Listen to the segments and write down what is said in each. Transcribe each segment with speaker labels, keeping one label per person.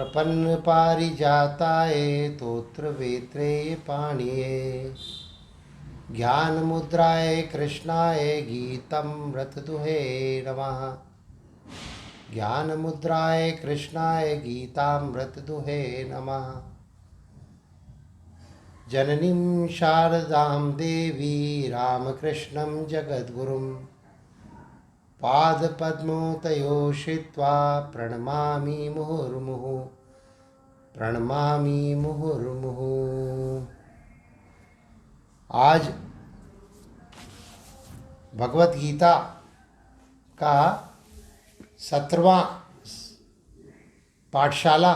Speaker 1: प्रपन्न पारिजाताय तोत्र वेत्रेय पाणिये ज्ञान मुद्राय कृष्णाय गीतमृतदुहे नमः। ज्ञान मुद्राय कृष्णाय गीतामृतदुहे नमः। जननीं शारदां देवी रामकृष्णं जगद्गुरुं पादपद्मोतयो श्रित्वा प्रणमामि मुहुर्मुहुः। प्रणमामि मुहुर्मुहुः। आज भगवत गीता का 17वां पाठशाला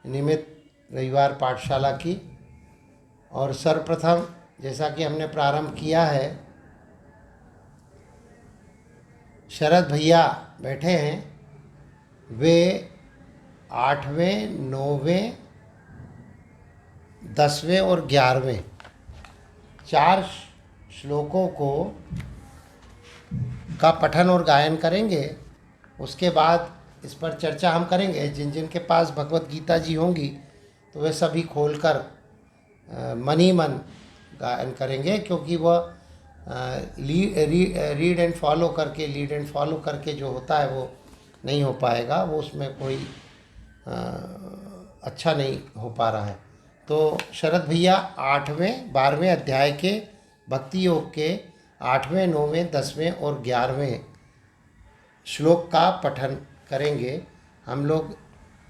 Speaker 1: निमित्त रविवार पाठशाला की, और सर्वप्रथम जैसा कि हमने प्रारंभ किया है, शरद भैया बैठे हैं। वे 8वें, 9वें, 10वें और 11वें 4 श्लोकों को का पठन और गायन करेंगे। उसके बाद इस पर चर्चा हम करेंगे। जिन जिन के पास भगवत गीता जी होंगी तो वे सभी खोलकर मन ही मन गायन करेंगे, क्योंकि वह रीड एंड फॉलो करके जो होता है वो नहीं हो पाएगा, वो उसमें कोई अच्छा नहीं हो पा रहा है। तो शरद भैया 8वें 12वें अध्याय के भक्ति योग के 8वें, 9वें, 10वें और 11वें श्लोक का पठन करेंगे। हम लोग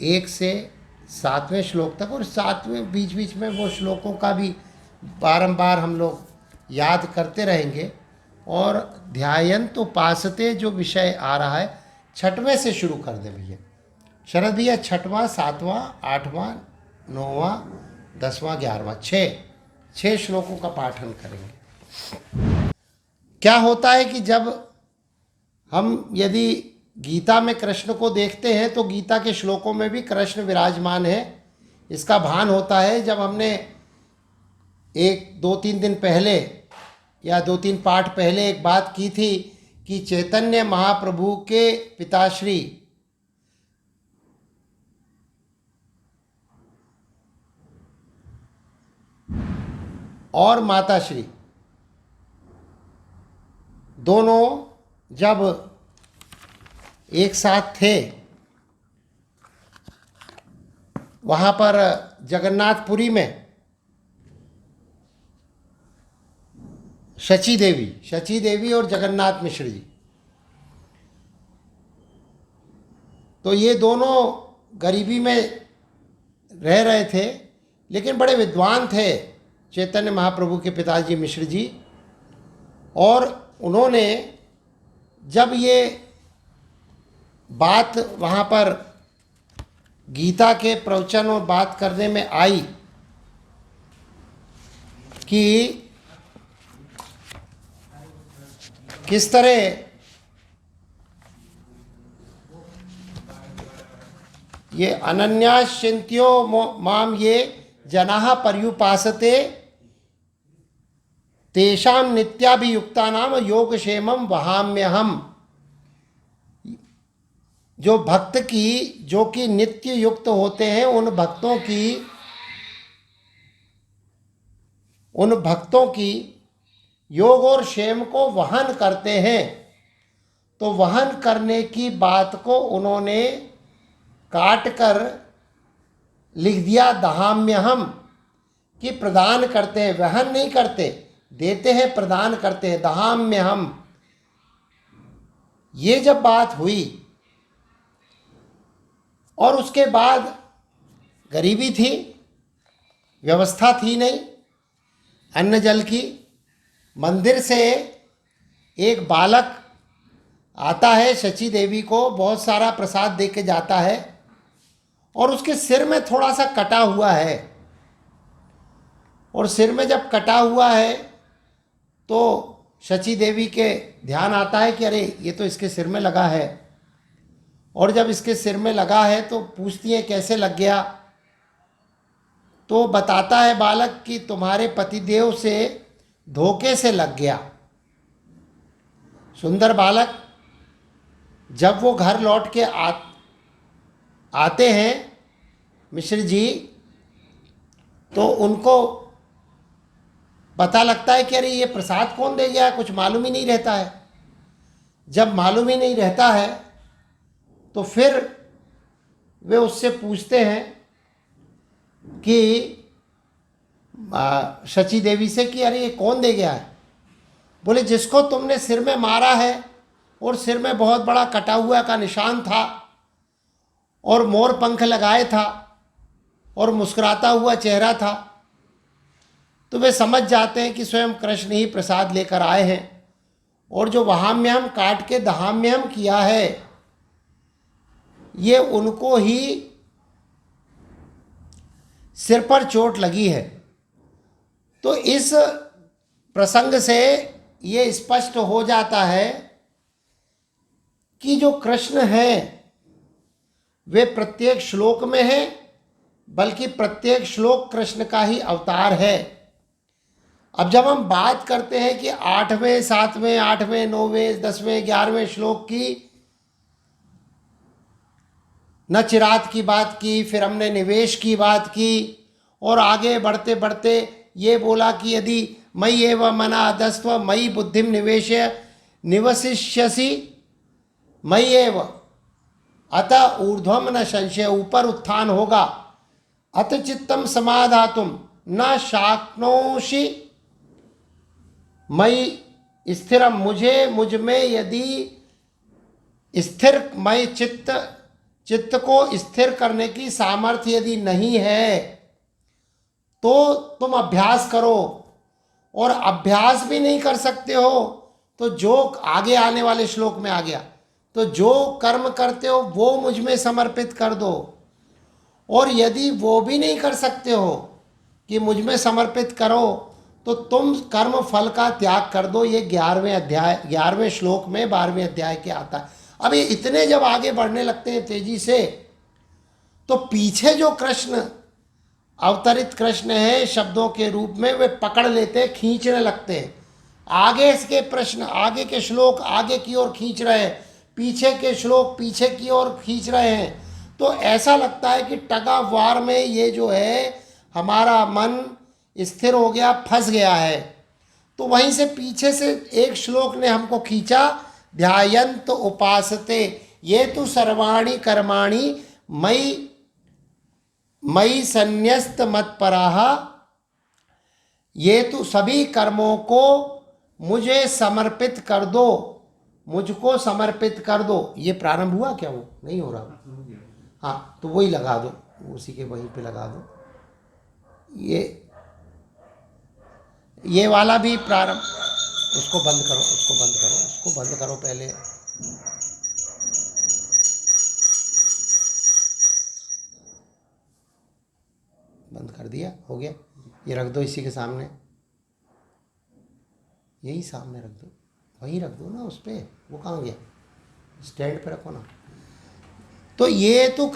Speaker 1: 1 से 7वें श्लोक तक, और 7वें बीच बीच में वो श्लोकों का भी बारंबार हम लोग याद करते रहेंगे। और ध्यायन्त उपासते जो विषय आ रहा है 6वें से शुरू कर दे भैया। शरद भैया 6वां, 7वां, 8वां, 9वां, 10वां, 11वां 6 श्लोकों का पाठन करेंगे। क्या होता है कि जब हम यदि गीता में कृष्ण को देखते हैं तो गीता के श्लोकों में भी कृष्ण विराजमान है, इसका भान होता है। जब हमने 2-3 दिन पहले या 2-3 पाठ पहले एक बात की थी कि चैतन्य महाप्रभु के पिताश्री और माताश्री दोनों जब एक साथ थे वहाँ पर जगन्नाथपुरी में, शची देवी और जगन्नाथ मिश्र जी, तो ये दोनों गरीबी में रह रहे थे, लेकिन बड़े विद्वान थे चैतन्य महाप्रभु के पिताजी मिश्र जी। और उन्होंने जब ये बात वहाँ पर गीता के प्रवचन और बात करने में आई कि किस तरह ये अनन्याश्चिन्त्यो माम ये जनाः पर्युपासते तेषां नित्याभियुक्तानाम योगक्षेमं वहाम्यहम्। जो भक्त की, जो कि नित्य युक्त होते हैं, उन भक्तों की योग और क्षेम को वहन करते हैं। तो वहन करने की बात को उन्होंने काट कर लिख दिया दहाम्यहम्, कि प्रदान करते हैं, वहन नहीं करते, देते हैं, प्रदान करते हैं, दहाम्यहम्। ये जब बात हुई और उसके बाद गरीबी थी, व्यवस्था थी नहीं अन्न जल की। मंदिर से एक बालक आता है, शची देवी को बहुत सारा प्रसाद दे के जाता है, और उसके सिर में थोड़ा सा कटा हुआ है। और सिर में जब कटा हुआ है तो शची देवी के ध्यान आता है कि अरे ये तो इसके सिर में लगा है। और जब इसके सिर में लगा है तो पूछती है कैसे लग गया। तो बताता है बालक कि तुम्हारे पतिदेव से धोखे से लग गया। सुंदर बालक जब वो घर लौट के आते हैं मिश्र जी, तो उनको पता लगता है कि अरे ये प्रसाद कौन दे गया है, कुछ मालूम ही नहीं रहता है। जब मालूम ही नहीं रहता है तो फिर वे उससे पूछते हैं कि शची देवी से कि अरे ये कौन दे गया है। बोले जिसको तुमने सिर में मारा है और सिर में बहुत बड़ा कटा हुआ का निशान था और मोर पंख लगाए था और मुस्कुराता हुआ चेहरा था, तो वे समझ जाते हैं कि स्वयं कृष्ण ही प्रसाद लेकर आए हैं। और जो वहाम्यहम काट के दहाम्यहम किया है ये उनको ही सिर पर चोट लगी है। तो इस प्रसंग से ये स्पष्ट हो जाता है कि जो कृष्ण है वे प्रत्येक श्लोक में है, बल्कि प्रत्येक श्लोक कृष्ण का ही अवतार है। अब जब हम बात करते हैं कि 8वें 7वें 8वें 9वें 10वें 11वें श्लोक की, न चिरात की बात की, फिर हमने निवेश की बात की, और आगे बढ़ते बढ़ते ये बोला कि यदि मयि एव मना अधस्त्व मयि बुद्धिम निवेश्य निवसिष्यसि मयि एव अतः ऊर्ध्वम न संशय, ऊपर उत्थान होगा। अत चित्तम समाधातुम न शाक्नोषि मयि स्थिरम, मुझ में यदि स्थिर मय चित्त को स्थिर करने की सामर्थ्य यदि नहीं है तो तुम अभ्यास करो, और अभ्यास भी नहीं कर सकते हो तो जो आगे आने वाले श्लोक में आ गया, तो जो कर्म करते हो वो मुझ में समर्पित कर दो। और यदि वो भी नहीं कर सकते हो कि मुझ में समर्पित करो तो तुम कर्म फल का त्याग कर दो। ये 11वें अध्याय 11वें श्लोक में 12वें अध्याय के आता है। अब ये इतने जब आगे बढ़ने लगते हैं तेजी से, तो पीछे जो कृष्ण अवतरित कृष्ण है शब्दों के रूप में, वे पकड़ लेते हैं, खींचने लगते हैं। आगे इसके प्रश्न, आगे के श्लोक आगे की ओर खींच रहे हैं, पीछे के श्लोक पीछे की ओर खींच रहे हैं। तो ऐसा लगता है कि टग ऑफ वार में ये जो है हमारा मन स्थिर हो गया, फंस गया है। तो वहीं से पीछे से एक श्लोक ने हमको खींचा, ध्यायन्त उपासते ये तो सर्वाणि कर्माणि मयि संन्यस्त मत्पराः, ये तो सभी कर्मों को मुझे समर्पित कर दो, मुझको समर्पित कर दो। ये प्रारंभ हुआ क्या? वो नहीं हो रहा। हाँ, तो वही लगा दो, उसी के वहीं पे लगा दो। ये वाला भी प्रारंभ, उसको बंद करो, उसको बंद करो, उसको बंद करो पहले। बंद कर दिया, हो गया। ये रख दो इसी के सामने, यही सामने रख दो, वहीं रख दो ना उस पर। वो कहाँ गया? स्टैंड पे रखो ना। तो ये तो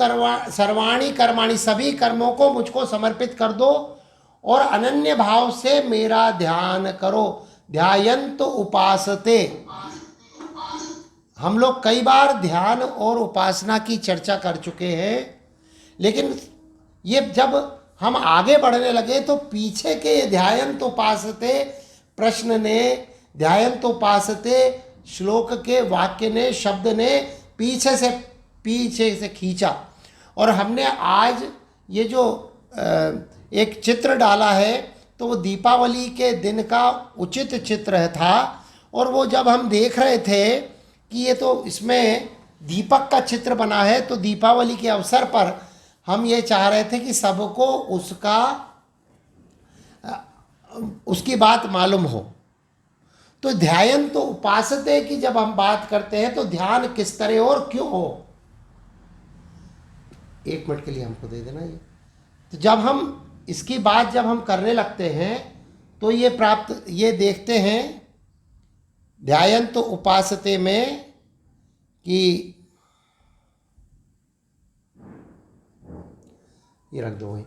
Speaker 1: सर्वाणी कर्माणी, सभी कर्मों को मुझको समर्पित कर दो और अनन्य भाव से मेरा ध्यान करो। ध्यायन्त उपासते, हम लोग कई बार ध्यान और उपासना की चर्चा कर चुके हैं, लेकिन ये जब हम आगे बढ़ने लगे तो पीछे के ध्यायन्त उपासते प्रश्न ने, ध्यायन्त उपासते श्लोक के वाक्य ने, शब्द ने पीछे से खींचा। और हमने आज ये जो एक चित्र डाला है, तो वो दीपावली के दिन का उचित चित्र था। और वो जब हम देख रहे थे कि ये तो इसमें दीपक का चित्र बना है, तो दीपावली के अवसर पर हम ये चाह रहे थे कि सबको उसकी बात मालूम हो। तो ध्यान तो उपासते की जब हम बात करते हैं तो ध्यान किस तरह और क्यों हो, 1 मिनट के लिए हमको दे देना ये। तो जब हम इसकी बात जब हम करने लगते हैं तो ये देखते हैं ध्यान तो उपासते में कि ये रख दो वहीं,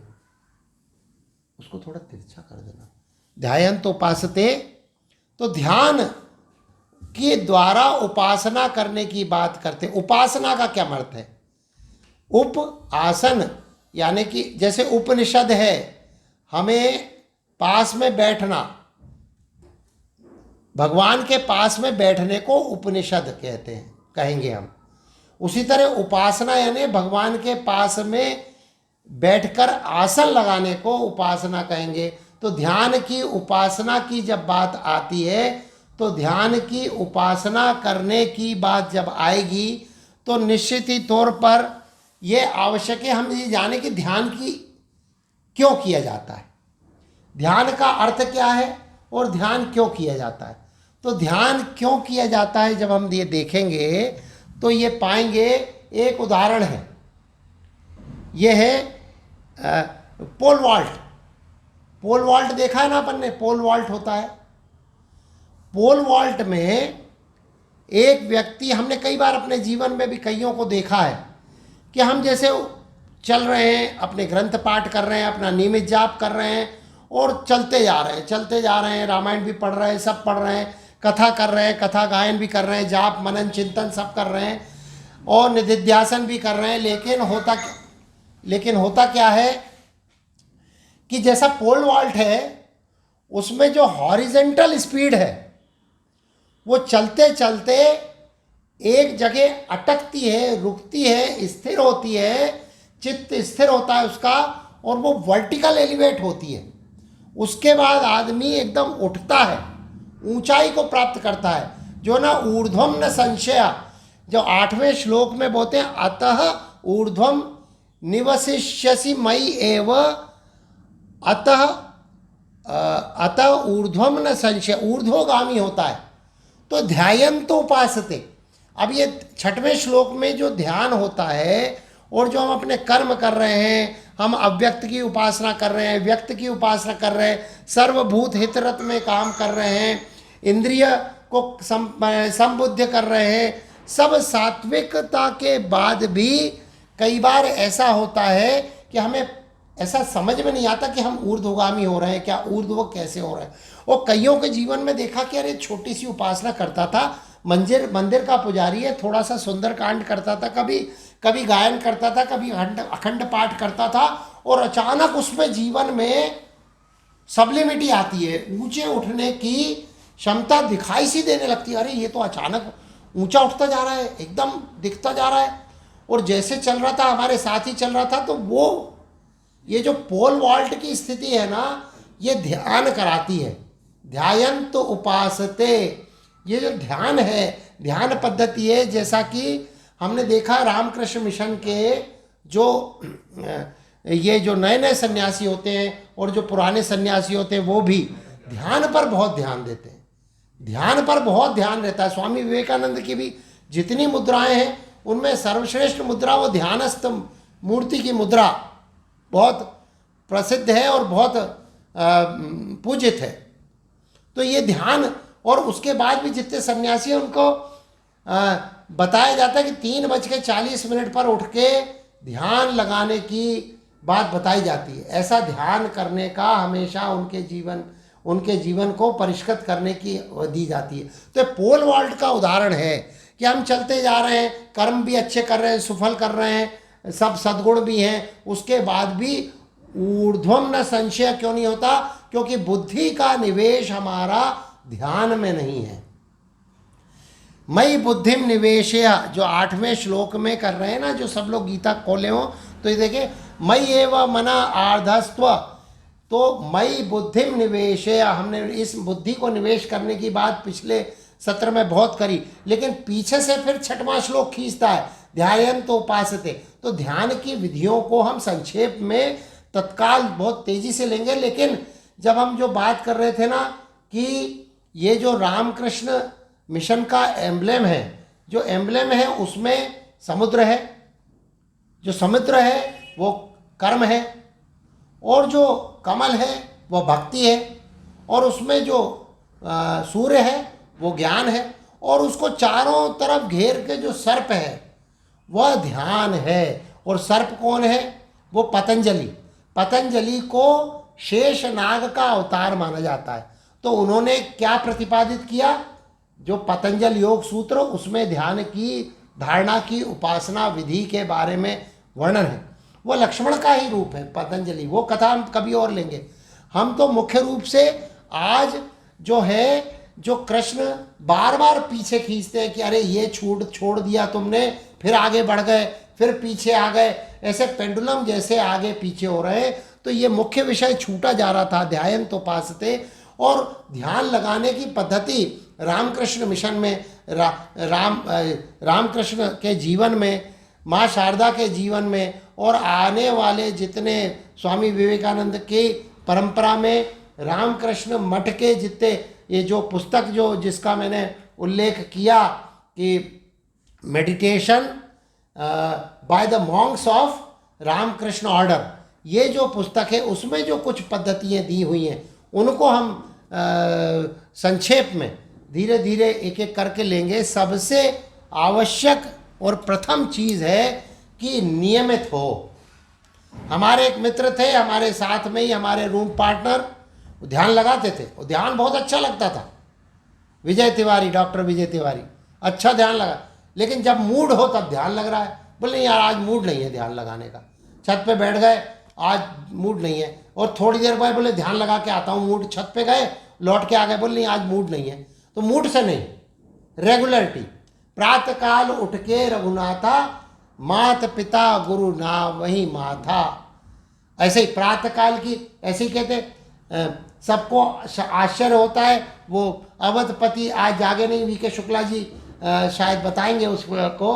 Speaker 1: उसको थोड़ा तिरछा कर देना। ध्यान तो उपासते, तो ध्यान के द्वारा उपासना करने की बात करते। उपासना का क्या अर्थ है? उप आसन यानी कि जैसे उपनिषद है, हमें पास में बैठना, भगवान के पास में बैठने को उपनिषद कहते हैं, कहेंगे हम। उसी तरह उपासना यानी भगवान के पास में बैठकर आसन लगाने को उपासना कहेंगे। तो ध्यान की उपासना की जब बात आती है, तो ध्यान की उपासना करने की बात जब आएगी तो निश्चित ही तौर पर यह आवश्यक है हम ये जाने कि ध्यान की क्यों किया जाता है, ध्यान का अर्थ क्या है और ध्यान क्यों किया जाता है। तो ध्यान क्यों किया जाता है जब हम ये देखेंगे तो ये पाएंगे, एक उदाहरण है, ये है पोल वॉल्ट। पोल वॉल्ट देखा है ना अपन ने, पोल वॉल्ट होता है। पोल वॉल्ट में एक व्यक्ति, हमने कई बार अपने जीवन में भी कईयों को देखा है कि हम जैसे चल रहे हैं, अपने ग्रंथ पाठ कर रहे हैं, अपना नियमित जाप कर रहे हैं और चलते जा रहे हैं, रामायण भी पढ़ रहे हैं, सब पढ़ रहे हैं, कथा कर रहे हैं, कथा गायन भी कर रहे हैं, जाप मनन चिंतन सब कर रहे हैं और निधिध्यासन भी कर रहे हैं। लेकिन होता क्या है कि जैसा पोल वॉल्ट है उसमें जो हॉरिजेंटल स्पीड है वो चलते चलते एक जगह अटकती है, रुकती है, स्थिर होती है, चित्त स्थिर होता है उसका और वो वर्टिकल एलिवेट होती है। उसके बाद आदमी एकदम उठता है, ऊंचाई को प्राप्त करता है, जो ना ऊर्ध्वम न संशय, जो 8वें श्लोक में बोलते हैं, अतः ऊर्ध्वम निवसिष्यसि मयि एव, अतः ऊर्ध्वम न संशय, ऊर्ध्वगामी होता है। तो ध्यायन्तो उपासते, अब ये 6वें श्लोक में जो ध्यान होता है और जो हम अपने कर्म कर रहे हैं, हम अव्यक्त की उपासना कर रहे हैं, व्यक्त की उपासना कर रहे हैं, सर्वभूत हितरत में काम कर रहे हैं, इंद्रिय को संबुद्ध कर रहे हैं, सब सात्विकता के बाद भी कई बार ऐसा होता है कि हमें ऐसा समझ में नहीं आता कि हम ऊर्ध्वगामी हो रहे हैं क्या, ऊर्ध्व कैसे हो रहे हैं। और कईयों के जीवन में देखा कि अरे छोटी सी उपासना करता था, मंदिर का पुजारी है, थोड़ा सा सुंदर कांड करता था, कभी गायन करता था, कभी अखंड पाठ करता था और अचानक उसमें जीवन में सब्लिमिटी आती है, ऊंचे उठने की क्षमता दिखाई सी देने लगती है। अरे ये तो अचानक ऊंचा उठता जा रहा है, एकदम दिखता जा रहा है। और जैसे चल रहा था, हमारे साथ ही चल रहा था, तो वो ये जो पोल वॉल्ट की स्थिति है ना, ये ध्यान कराती है। ध्यान तो उपासते, ये जो ध्यान है, ध्यान पद्धति है, जैसा कि हमने देखा रामकृष्ण मिशन के जो ये जो नए नए सन्यासी होते हैं और जो पुराने सन्यासी होते हैं वो भी ध्यान पर बहुत ध्यान देते हैं, ध्यान पर बहुत ध्यान रहता है। स्वामी विवेकानंद की भी जितनी मुद्राएं हैं उनमें सर्वश्रेष्ठ मुद्रा वो ध्यानस्थ मूर्ति की मुद्रा बहुत प्रसिद्ध है और बहुत पूजित है। तो ये ध्यान, और उसके बाद भी जितने सन्यासी हैं उनको बताया जाता है कि 3:40 पर उठ के ध्यान लगाने की बात बताई जाती है। ऐसा ध्यान करने का हमेशा उनके जीवन को परिष्कृत करने की दी जाती है। तो पोल वॉल्ट का उदाहरण है कि हम चलते जा रहे हैं, कर्म भी अच्छे कर रहे हैं, सुफल कर रहे हैं, सब सद्गुण भी हैं, उसके बाद भी ऊर्ध्वम न संशय क्यों नहीं होता? क्योंकि बुद्धि का निवेश हमारा ध्यान में नहीं है। मई बुद्धिम निवेशय, जो 8वें श्लोक में कर रहे हैं ना, जो सब लोग गीता खोले हो तो ये देखिए, मई एव मना आर्धस्त्व, तो मई बुद्धिम निवेशय, हमने इस बुद्धि को निवेश करने की बात पिछले सत्र में बहुत करी, लेकिन पीछे से फिर 6वां श्लोक खींचता है, ध्यान तो उपासते। तो ध्यान की विधियों को हम संक्षेप में तत्काल बहुत तेजी से लेंगे, लेकिन जब हम जो बात कर रहे थे ना कि ये जो रामकृष्ण मिशन का एम्ब्लेम है, जो एम्ब्लेम है उसमें समुद्र है, जो समुद्र है वो कर्म है, और जो कमल है वो भक्ति है, और उसमें जो सूर्य है वो ज्ञान है, और उसको चारों तरफ घेर के जो सर्प है वह ध्यान है। और सर्प कौन है? वो पतंजलि को शेष नाग का अवतार माना जाता है। तो उन्होंने क्या प्रतिपादित किया? जो पतंजल योग सूत्र, उसमें ध्यान की धारणा की उपासना विधि के बारे में वर्णन है, वो लक्ष्मण का ही रूप है पतंजलि। वो कथा हम कभी और लेंगे। हम तो मुख्य रूप से आज जो है, जो कृष्ण बार बार पीछे खींचते हैं कि अरे ये छोड़ दिया तुमने, फिर आगे बढ़ गए, फिर पीछे आ गए, ऐसे पेंडुलम जैसे आगे पीछे हो रहे हैं। तो ये मुख्य विषय छूटा जा रहा था, ध्यान तो पासते। और ध्यान लगाने की पद्धति रामकृष्ण मिशन में, रामकृष्ण के जीवन में, माँ शारदा के जीवन में, और आने वाले जितने स्वामी विवेकानंद की परंपरा में, रामकृष्ण मठ के जितने, ये जो पुस्तक जो जिसका मैंने उल्लेख किया कि meditation by the monks of Ramakrishna order, ये जो पुस्तक है उसमें जो कुछ पद्धतियाँ दी हुई हैं उनको हम संक्षेप में धीरे धीरे एक एक करके लेंगे। सबसे आवश्यक और प्रथम चीज़ है कि नियमित हो। हमारे एक मित्र थे, हमारे साथ में ही हमारे रूम पार्टनर, ध्यान लगाते थे, और ध्यान बहुत अच्छा लगता था। विजय तिवारी, डॉक्टर विजय तिवारी, अच्छा ध्यान लगा, लेकिन जब मूड हो तब ध्यान लग रहा है। बोले यार आज मूड नहीं है ध्यान लगाने का। छत पे बैठ गए, आज मूड नहीं है, और थोड़ी देर बाद बोले ध्यान लगा के आता हूँ, मूड, छत पे गए, लौट के आ गए, बोले नहीं आज मूड नहीं है। तो मूड से नहीं, रेगुलरिटी। प्रातःकाल उठ के रघुनाथा, मात पिता गुरु ना वही माथा। ऐसे ही प्रातःकाल की, ऐसे ही कहते, सबको आश्चर्य होता है, वो अवधपति आज जागे नहीं, वी के शुक्ला जी शायद बताएंगे उसको,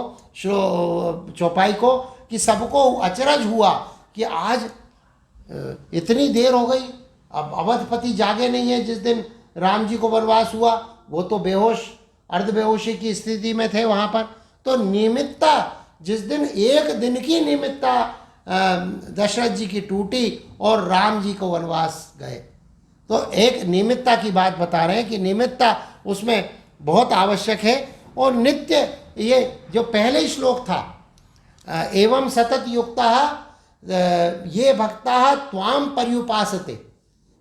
Speaker 1: चौपाई को, कि सबको अचरज हुआ कि आज इतनी देर हो गई, अब अवधपति जागे नहीं है। जिस दिन राम जी को वनवास हुआ वो तो बेहोश, अर्ध बेहोशी की स्थिति में थे वहाँ पर। तो नियमितता, जिस दिन एक दिन की नियमितता दशरथ जी की टूटी और राम जी को वनवास गए, तो एक नियमितता की बात बता रहे हैं कि नियमितता उसमें बहुत आवश्यक है। और नित्य, ये जो पहले श्लोक था, एवं सतत युक्ता ये भक्ता त्वाम पर्युपासते,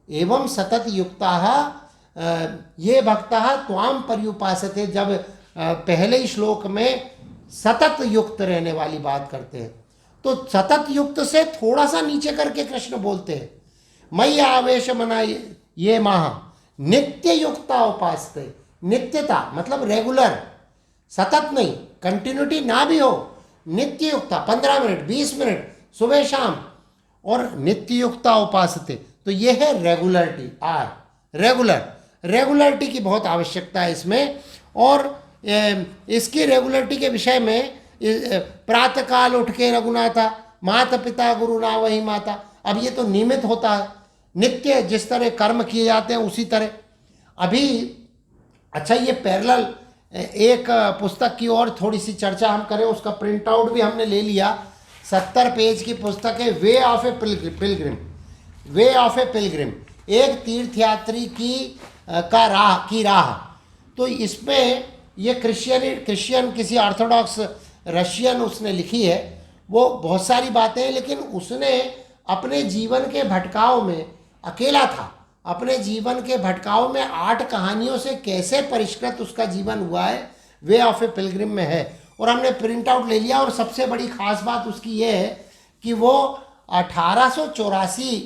Speaker 1: एवं सतत युक्ता ये भक्ता त्वाम पर्युपासते, जब पहले श्लोक में सतत युक्त रहने वाली बात करते हैं, तो सतत युक्त से थोड़ा सा नीचे करके कृष्ण बोलते हैं, मयि आवेश मना ये माह नित्य युक्ता उपासते। नित्यता मतलब रेगुलर, सतत नहीं, कंटिन्यूटी ना भी हो, नित्य युक्ता, 15 मिनट 20 मिनट सुबह शाम, और नित्य युक्ता उपासते। तो ये है रेगुलरिटी, रेगुलरिटी की बहुत आवश्यकता है इसमें। और इसकी रेगुलरिटी के विषय में, प्रातःकाल उठ के रघुनाथा, माता पिता गुरु ना वही माता, अब ये तो नियमित होता है, नित्य जिस तरह कर्म किए जाते हैं उसी तरह। अभी अच्छा, ये पैरेलल एक पुस्तक की और थोड़ी सी चर्चा हम करें, उसका प्रिंट आउट भी हमने ले लिया। 70 पेज की पुस्तक है, way of A Pilgrim, way of A Pilgrim, एक तीर्थयात्री की राह। तो इसमें ये क्रिश्चियन किसी ऑर्थोडॉक्स रशियन उसने लिखी है। वो बहुत सारी बातें हैं, लेकिन उसने अपने जीवन के भटकाव में, अकेला था, अपने जीवन के भटकाव में 8 कहानियों से कैसे परिष्कृत उसका जीवन हुआ है, वे ऑफ ए पिलग्रिम में है। और हमने प्रिंट आउट ले लिया। और सबसे बड़ी खास बात उसकी ये है कि वो 1884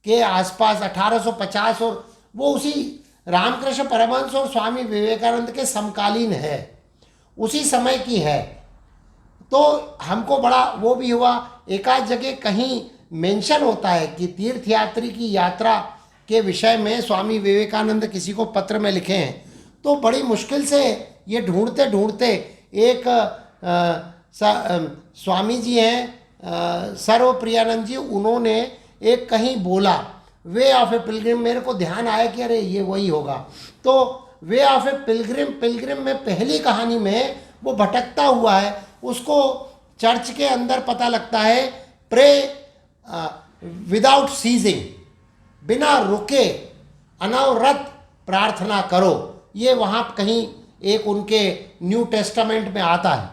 Speaker 1: के आसपास, 1850, और वो उसी रामकृष्ण परमहंस और स्वामी विवेकानंद के समकालीन है, उसी समय की है। तो हमको बड़ा वो भी हुआ, एक आध जगह कहीं मेंशन होता है कि तीर्थयात्री की यात्रा के विषय में स्वामी विवेकानंद किसी को पत्र में लिखे हैं। तो बड़ी मुश्किल से ये ढूंढते ढूंढते एक स्वामी जी हैं सर्वप्रियानंद जी, उन्होंने एक कहीं बोला वे ऑफ ए पिलग्रिम, मेरे को ध्यान आया कि अरे ये वही होगा। तो वे ऑफ ए पिलग्रिम में पहली कहानी में वो भटकता हुआ है, उसको चर्च के अंदर पता लगता है, प्रे विदाउट सीजिंग, बिना रुके अनवरत प्रार्थना करो, ये वहाँ कहीं एक उनके न्यू टेस्टामेंट में आता है।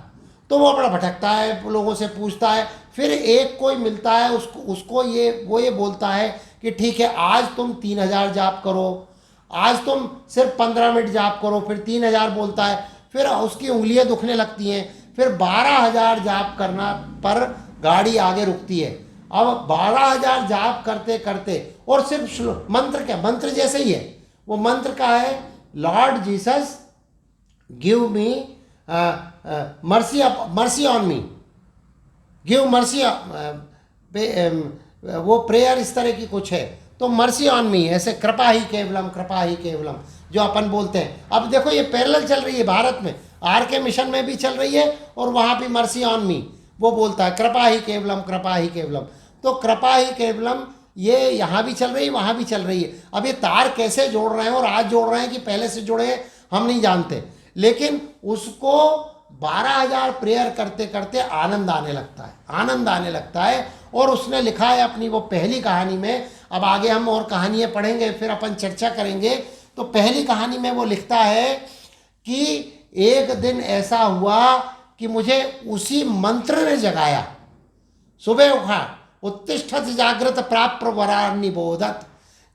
Speaker 1: तो वो बड़ा भटकता है, लोगों से पूछता है, फिर एक कोई मिलता है, उसको ये बोलता है कि ठीक है आज तुम 3000 जाप करो, आज तुम सिर्फ 15 मिनट जाप करो। फिर 3000 बोलता है, फिर उसकी उंगलियां दुखने लगती हैं, फिर 12000 जाप करना पर गाड़ी आगे रुकती है। अब 12,000 जाप करते करते, और सिर्फ मंत्र क्या, मंत्र जैसे ही है वो। मंत्र का है Lord Jesus give me mercy on me, give mercy, वो प्रेयर इस तरह की कुछ है। तो मर्सी ऑन मी, ऐसे कृपा ही केवलम, कृपा ही केवलम जो अपन बोलते हैं। अब देखो ये पैरेलल चल रही है भारत में, आर के मिशन में भी चल रही है और वहाँ भी मर्सी ऑन मी वो बोलता है कृपा ही केवलम, कृपा ही केवलम। तो कृपा ही केवलम ये यहाँ भी चल रही है, वहाँ भी चल रही है। अब ये तार कैसे जोड़ रहे हैं और आज जोड़ रहे हैं कि पहले से जुड़े हैं हम नहीं जानते, लेकिन उसको 12,000 प्रेयर करते करते आनंद आने लगता है, आनंद आने लगता है। और उसने लिखा है अपनी वो पहली कहानी में, अब आगे हम और कहानियाँ पढ़ेंगे फिर अपन चर्चा करेंगे। तो पहली कहानी में वो लिखता है कि एक दिन ऐसा हुआ कि मुझे उसी मंत्र ने जगाया। सुबह उठा, उत्तिष्ठत जागृत प्राप्त वरानिबोधत,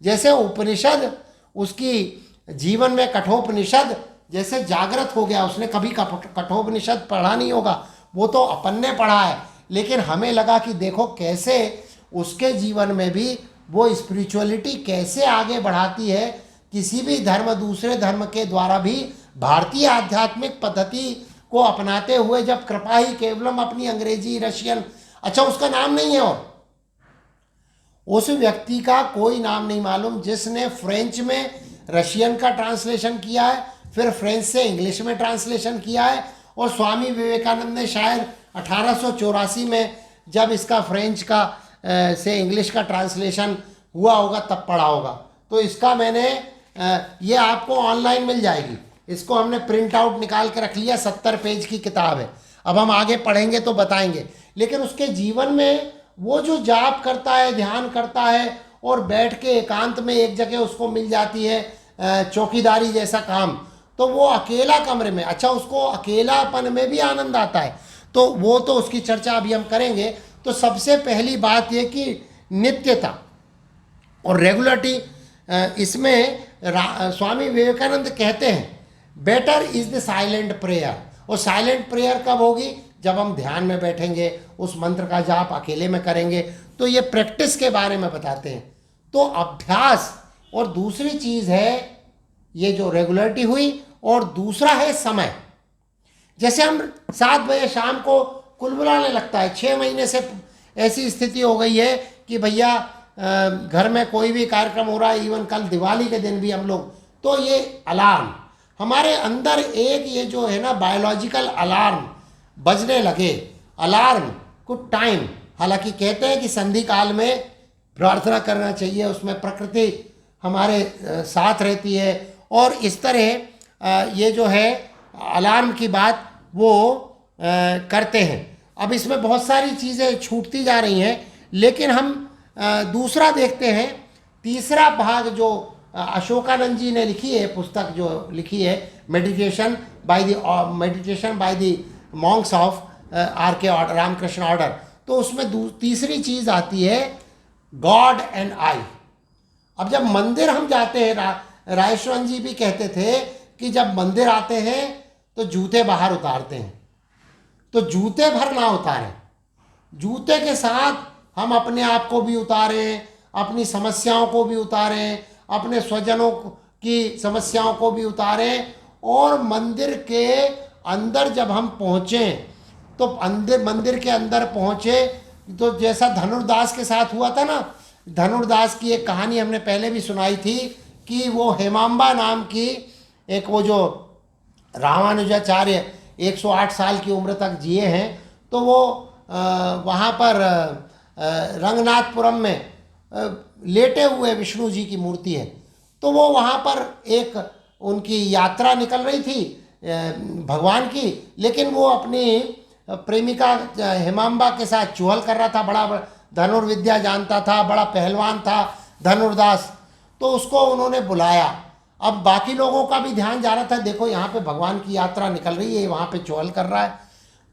Speaker 1: जैसे उपनिषद उसकी जीवन में कठोपनिषद जैसे जागृत हो गया। उसने कभी कठोपनिषद पढ़ा नहीं होगा, वो तो अपन ने पढ़ा है, लेकिन हमें लगा कि देखो कैसे उसके जीवन में भी वो स्पिरिचुअलिटी कैसे आगे बढ़ाती है। किसी भी धर्म, दूसरे धर्म के द्वारा भी भारतीय आध्यात्मिक पद्धति को अपनाते हुए जब कृपा ही केवलम अपनी अंग्रेजी, रशियन, अच्छा उसका नाम नहीं है और उस व्यक्ति का कोई नाम नहीं मालूम जिसने फ्रेंच में रशियन का ट्रांसलेशन किया है, फिर फ्रेंच से इंग्लिश में ट्रांसलेशन किया है। और स्वामी विवेकानंद ने शायद 1884 में जब इसका फ्रेंच का से इंग्लिश का ट्रांसलेशन हुआ होगा तब पढ़ा होगा। तो इसका मैंने ये आपको ऑनलाइन मिल जाएगी, इसको हमने प्रिंट आउट निकाल के रख लिया, 70 पेज की किताब है। अब हम आगे पढ़ेंगे तो बताएंगे। लेकिन उसके जीवन में वो जो जाप करता है, ध्यान करता है और बैठ के एकांत में एक जगह उसको मिल जाती है चौकीदारी जैसा काम, तो वो अकेला कमरे में, अच्छा उसको अकेलापन में भी आनंद आता है। तो वो तो उसकी चर्चा अभी हम करेंगे। तो सबसे पहली बात ये कि नित्यता और रेगुलरिटी, इसमें स्वामी विवेकानंद कहते हैं better is the silent prayer. और साइलेंट प्रेयर कब होगी, जब हम ध्यान में बैठेंगे, उस मंत्र का जाप अकेले में करेंगे। तो ये प्रैक्टिस के बारे में बताते हैं। तो अभ्यास, और दूसरी चीज़ है ये जो रेगुलरिटी हुई, और दूसरा है समय। जैसे हम 7 बजे शाम को कुलबुलाने लगता है, 6 महीने से ऐसी स्थिति हो गई है कि भैया घर में कोई भी कार्यक्रम हो रहा है, इवन कल दिवाली के दिन भी हम लोग, तो ये अलार्म हमारे अंदर एक ये जो है ना बायोलॉजिकल अलार्म बजने लगे। अलार्म कुछ टाइम, हालांकि कहते हैं कि संधि काल में प्रार्थना करना चाहिए, उसमें प्रकृति हमारे साथ रहती है। और इस तरह ये जो है अलार्म की बात वो करते हैं। अब इसमें बहुत सारी चीज़ें छूटती जा रही हैं, लेकिन हम दूसरा देखते हैं। तीसरा भाग जो अशोकानंद जी ने लिखी है, पुस्तक जो लिखी है meditation by the monks of R K order, Ramakrishna order, तो उसमें तीसरी चीज़ आती है गॉड एंड आई। अब जब मंदिर हम जाते हैं, रायश्वन जी भी कहते थे कि जब मंदिर आते हैं तो जूते बाहर उतारते हैं, तो जूते भर ना उतारें, जूते के साथ हम अपने आप को भी उतारें, अपनी समस्याओं को भी उतारें, अपने स्वजनों की समस्याओं को भी उतारें। और मंदिर के अंदर जब हम पहुँचें तो मंदिर के अंदर पहुँचे तो जैसा धनुर्दास के साथ हुआ था ना, धनुर्दास की एक कहानी हमने पहले भी सुनाई थी कि वो हेमांबा नाम की एक, वो जो रामानुजाचार्य 108 साल की उम्र तक जिए हैं, तो वो वहाँ पर रंगनाथपुरम में लेटे हुए विष्णु जी की मूर्ति है। तो वो वहाँ पर एक उनकी यात्रा निकल रही थी भगवान की, लेकिन वो अपनी प्रेमिका हेमांबा के साथ चुहल कर रहा था। बड़ा धनुर्विद्या जानता था, बड़ा पहलवान था धनुर्दास, तो उसको उन्होंने बुलाया। अब बाकी लोगों का भी ध्यान जा रहा था, देखो यहाँ पे भगवान की यात्रा निकल रही है, वहाँ पे चुहल कर रहा है।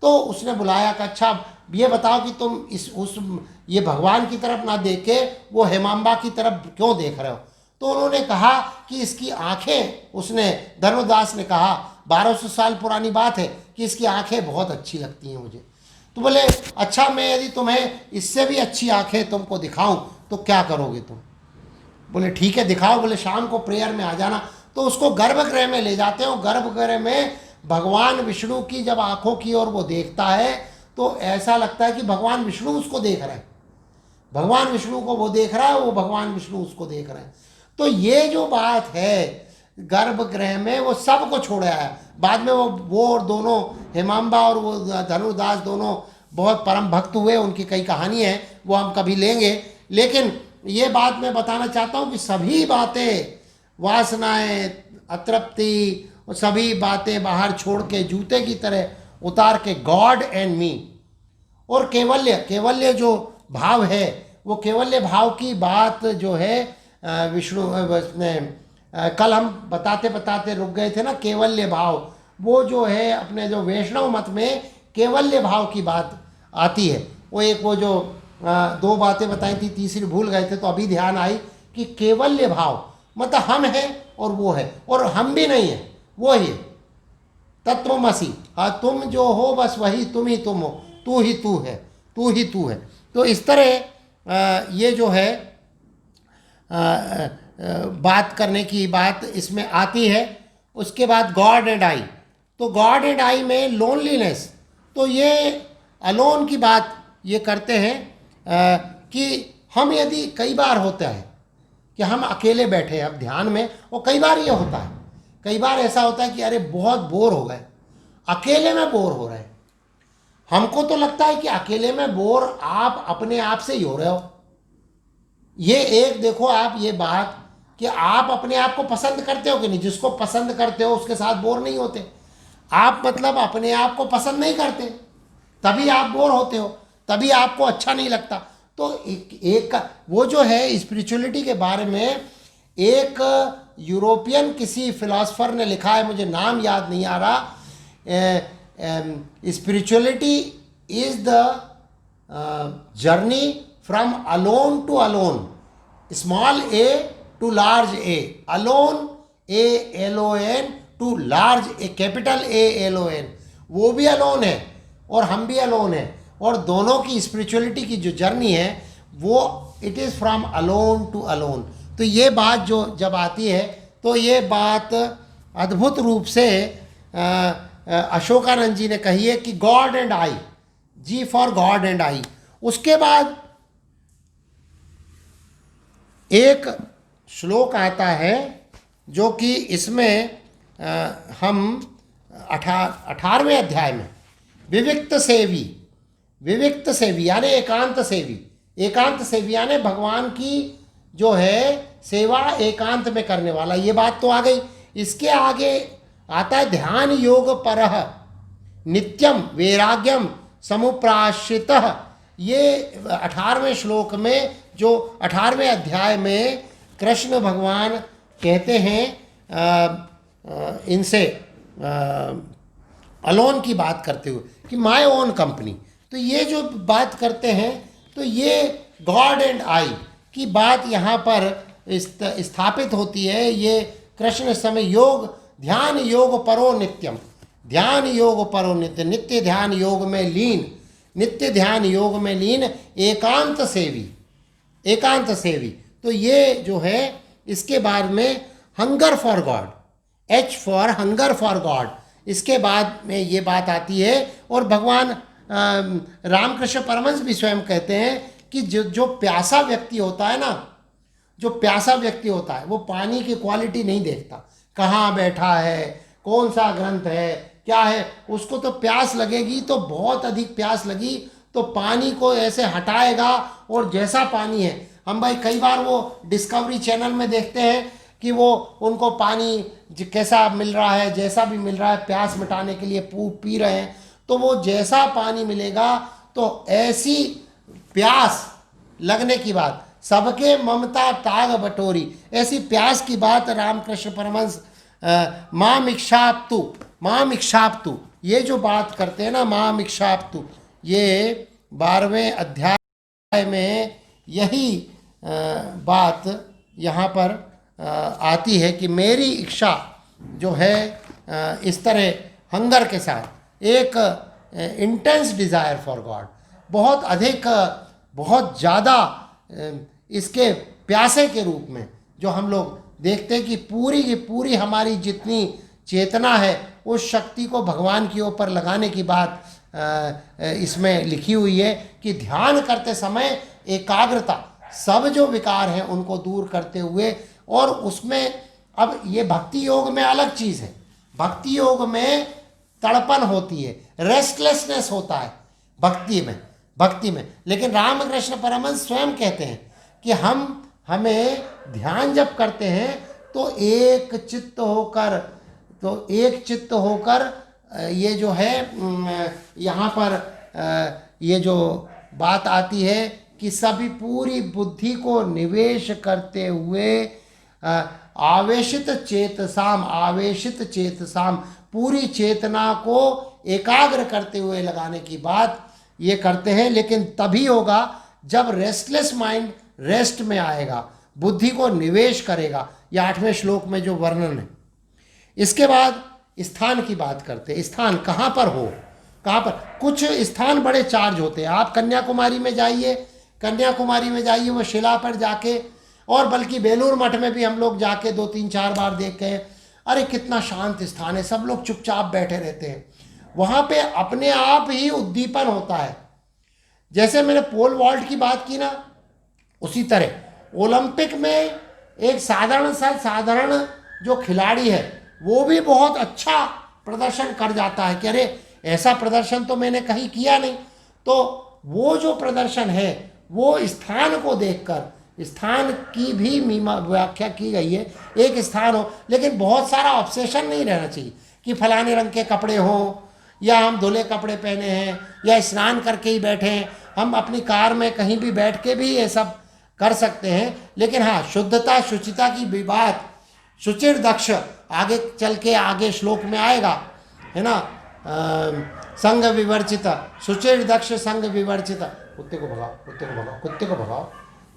Speaker 1: तो उसने बुलाया कि अच्छा ये बताओ कि तुम ये भगवान की तरफ ना देख के वो हेमांबा की तरफ क्यों देख रहे हो। तो उन्होंने कहा कि इसकी आंखें, उसने धनुर्दास ने कहा, 1200 साल पुरानी बात है, कि इसकी आंखें बहुत अच्छी लगती हैं मुझे। तो बोले अच्छा, मैं यदि तुम्हें इससे भी अच्छी आंखें तुमको दिखाऊं तो क्या करोगे तुम? बोले ठीक है दिखाओ। बोले शाम को प्रेयर में आ जाना। तो उसको गर्भगृह में ले जाते हो। गर्भगृह में भगवान विष्णु की जब आंखों की ओर वो देखता है तो ऐसा लगता है कि भगवान विष्णु उसको देख रहे हैं। भगवान विष्णु को वो देख रहा है, वो भगवान विष्णु उसको देख रहे हैं। तो ये जो बात है गर्भगृह में, वो सबको छोड़ आया। बाद में वो और दोनों हेमांबा और वो धनुर्दास दोनों बहुत परम भक्त हुए। उनकी कई कहानी है, वो हम कभी लेंगे। लेकिन ये बात मैं बताना चाहता हूँ कि सभी बातें, वासनाएं, अतृप्ति, सभी बातें बाहर छोड़ के जूते की तरह उतार के गॉड एंड मी और केवल्य, केवल्य जो भाव है, वो केवल्य भाव की बात जो है विष्णु ने कल हम बताते बताते रुक गए थे ना। केवल्य भाव वो जो है अपने जो वैष्णव मत में केवल्य भाव की बात आती है। वो एक वो जो दो बातें बताई थी, तीसरी भूल गए थे तो अभी ध्यान आई कि केवल्य भाव मतलब हम हैं और वो है, और हम भी नहीं है, वो ही है। तत्वमसि, हाँ तुम जो हो बस वही तुम ही तुम हो, तू ही तू है, तू ही तू है। तो इस तरह ये जो है बात करने की बात इसमें आती है। उसके बाद गॉड एंड आई, तो गॉड एंड आई में लोनलीनेस, तो ये अलोन की बात ये करते हैं कि हम यदि कई बार होता है कि हम अकेले बैठे हैं अब ध्यान में, और कई बार ये होता है, कई बार ऐसा होता है कि अरे बहुत बोर हो गए, अकेले में बोर हो रहे हैं। हमको तो लगता है कि अकेले में बोर आप अपने आप से ही हो रहे हो। ये एक देखो आप ये बात कि आप अपने आप को पसंद करते हो कि नहीं? जिसको पसंद करते हो उसके साथ बोर नहीं होते। आप मतलब अपने आप को पसंद नहीं करते, तभी आप बोर होते हो, तभी आपको अच्छा नहीं लगता। तो एक वो जो है स्पिरिचुअलिटी के बारे में एक यूरोपियन किसी फिलोसफर ने लिखा है, मुझे नाम याद नहीं आ रहा। Spirituality is the journey from alone to alone, small a to large a, alone ALON to large a, capital ALON। वो भी अलोन है और हम भी अलोन है, और दोनों की स्पिरिचुअलिटी की जो जर्नी है वो it is from alone to alone. तो ये बात जो जब आती है तो ये बात अद्भुत रूप से अशोकानंद जी ने कही है कि God and I, G for God and I. उसके बाद एक श्लोक आता है जो कि इसमें हम 18वें अध्याय में विविक्त सेवी, विविक्त सेवी यानी एकांत सेवी, एकांत सेवी यानी भगवान की जो है सेवा एकांत में करने वाला, ये बात तो आ गई। इसके आगे आता है ध्यान योग परः नित्यम वैराग्यम समुप्राश्रितः। ये 18वें श्लोक में, जो 18वें अध्याय में कृष्ण भगवान कहते हैं इनसे अलोन की बात करते हुए कि माय ओन कंपनी। तो ये जो बात करते हैं तो ये गॉड एंड आई की बात यहाँ पर स्थापित होती है। ये कृष्ण समय योग, ध्यान योग परो नित्यम, ध्यान योग परो नित्य, नित्य ध्यान योग में लीन, नित्य ध्यान योग में लीन एकांत सेवी, एकांत सेवी। तो ये जो है इसके बाद में hunger for God, H for hunger for God, इसके बाद में ये बात आती है। और भगवान रामकृष्ण परमहंस भी स्वयं कहते हैं कि जो प्यासा व्यक्ति होता है ना, जो प्यासा व्यक्ति होता है वो पानी की क्वालिटी नहीं देखता, कहाँ बैठा है, कौन सा ग्रंथ है, क्या है। उसको तो प्यास लगेगी तो बहुत अधिक प्यास लगी तो पानी को ऐसे हटाएगा, और जैसा पानी है, हम भाई कई बार वो डिस्कवरी चैनल में देखते हैं कि वो उनको पानी कैसा मिल रहा है, जैसा भी मिल रहा है प्यास मिटाने के लिए पी रहे हैं, तो वो जैसा पानी मिलेगा तो ऐसी प्यास लगने की बात, सबके ममता ताग बटोरी, ऐसी प्यास की बात रामकृष्ण परमहंस माम इक्षाप्तु, माम इक्षाप्तु, ये जो बात करते हैं ना माम इक्षाप्तु, ये 12वें अध्याय में यही बात यहाँ पर आती है कि मेरी इच्छा जो है इस तरह हंगर के साथ, एक इंटेंस डिज़ायर फॉर गॉड, बहुत अधिक, बहुत ज़्यादा इसके प्यासे के रूप में जो हम लोग देखते हैं कि पूरी की पूरी हमारी जितनी चेतना है उस शक्ति को भगवान के ऊपर लगाने की बात इसमें लिखी हुई है कि ध्यान करते समय एकाग्रता, सब जो विकार हैं उनको दूर करते हुए, और उसमें अब ये भक्ति योग में अलग चीज़ है। भक्ति योग में तड़पन होती है, रेस्टलेसनेस होता है भक्ति में। लेकिन रामकृष्ण परमहंस स्वयं कहते हैं कि हमें ध्यान जब करते हैं तो एक चित्त होकर ये जो है यहाँ पर ये जो बात आती है कि सभी पूरी बुद्धि को निवेश करते हुए आवेशित चेतसाम पूरी चेतना को एकाग्र करते हुए लगाने की बात ये करते हैं। लेकिन तभी होगा जब रेस्टलेस माइंड रेस्ट में आएगा, बुद्धि को निवेश करेगा। यह 8वें श्लोक में जो वर्णन है। इसके बाद स्थान की बात करते हैं। स्थान कहाँ पर हो, कहाँ पर? कुछ स्थान बड़े चार्ज होते हैं। आप कन्याकुमारी में जाइए, वो शिला पर जाके, और बल्कि बेलूर मठ में भी हम लोग जाके 2-3-4 बार देख गए। अरे कितना शांत स्थान है, सब लोग चुपचाप बैठे रहते हैं। वहाँ पे अपने आप ही उद्दीपन होता है। जैसे मैंने पोल वॉल्ट की बात की ना, उसी तरह ओलंपिक में एक साधारण जो खिलाड़ी है वो भी बहुत अच्छा प्रदर्शन कर जाता है कि अरे ऐसा प्रदर्शन तो मैंने कहीं किया नहीं। तो वो जो प्रदर्शन है वो स्थान को देखकर, स्थान की भी व्याख्या की गई है। एक स्थान हो, लेकिन बहुत सारा ऑब्सेशन नहीं रहना चाहिए कि फलाने रंग के कपड़े हों, या हम धुले कपड़े पहने हैं, या स्नान करके ही बैठे हैं। हम अपनी कार में कहीं भी बैठ के भी ये सब कर सकते हैं। लेकिन हाँ, शुद्धता शुचिता की भी बात, शुचिर दक्ष आगे चल के आगे श्लोक में आएगा, है ना। संग विवर्जित, शुचिर दक्ष संग विवर्जित। कुत्ते को भगाओ।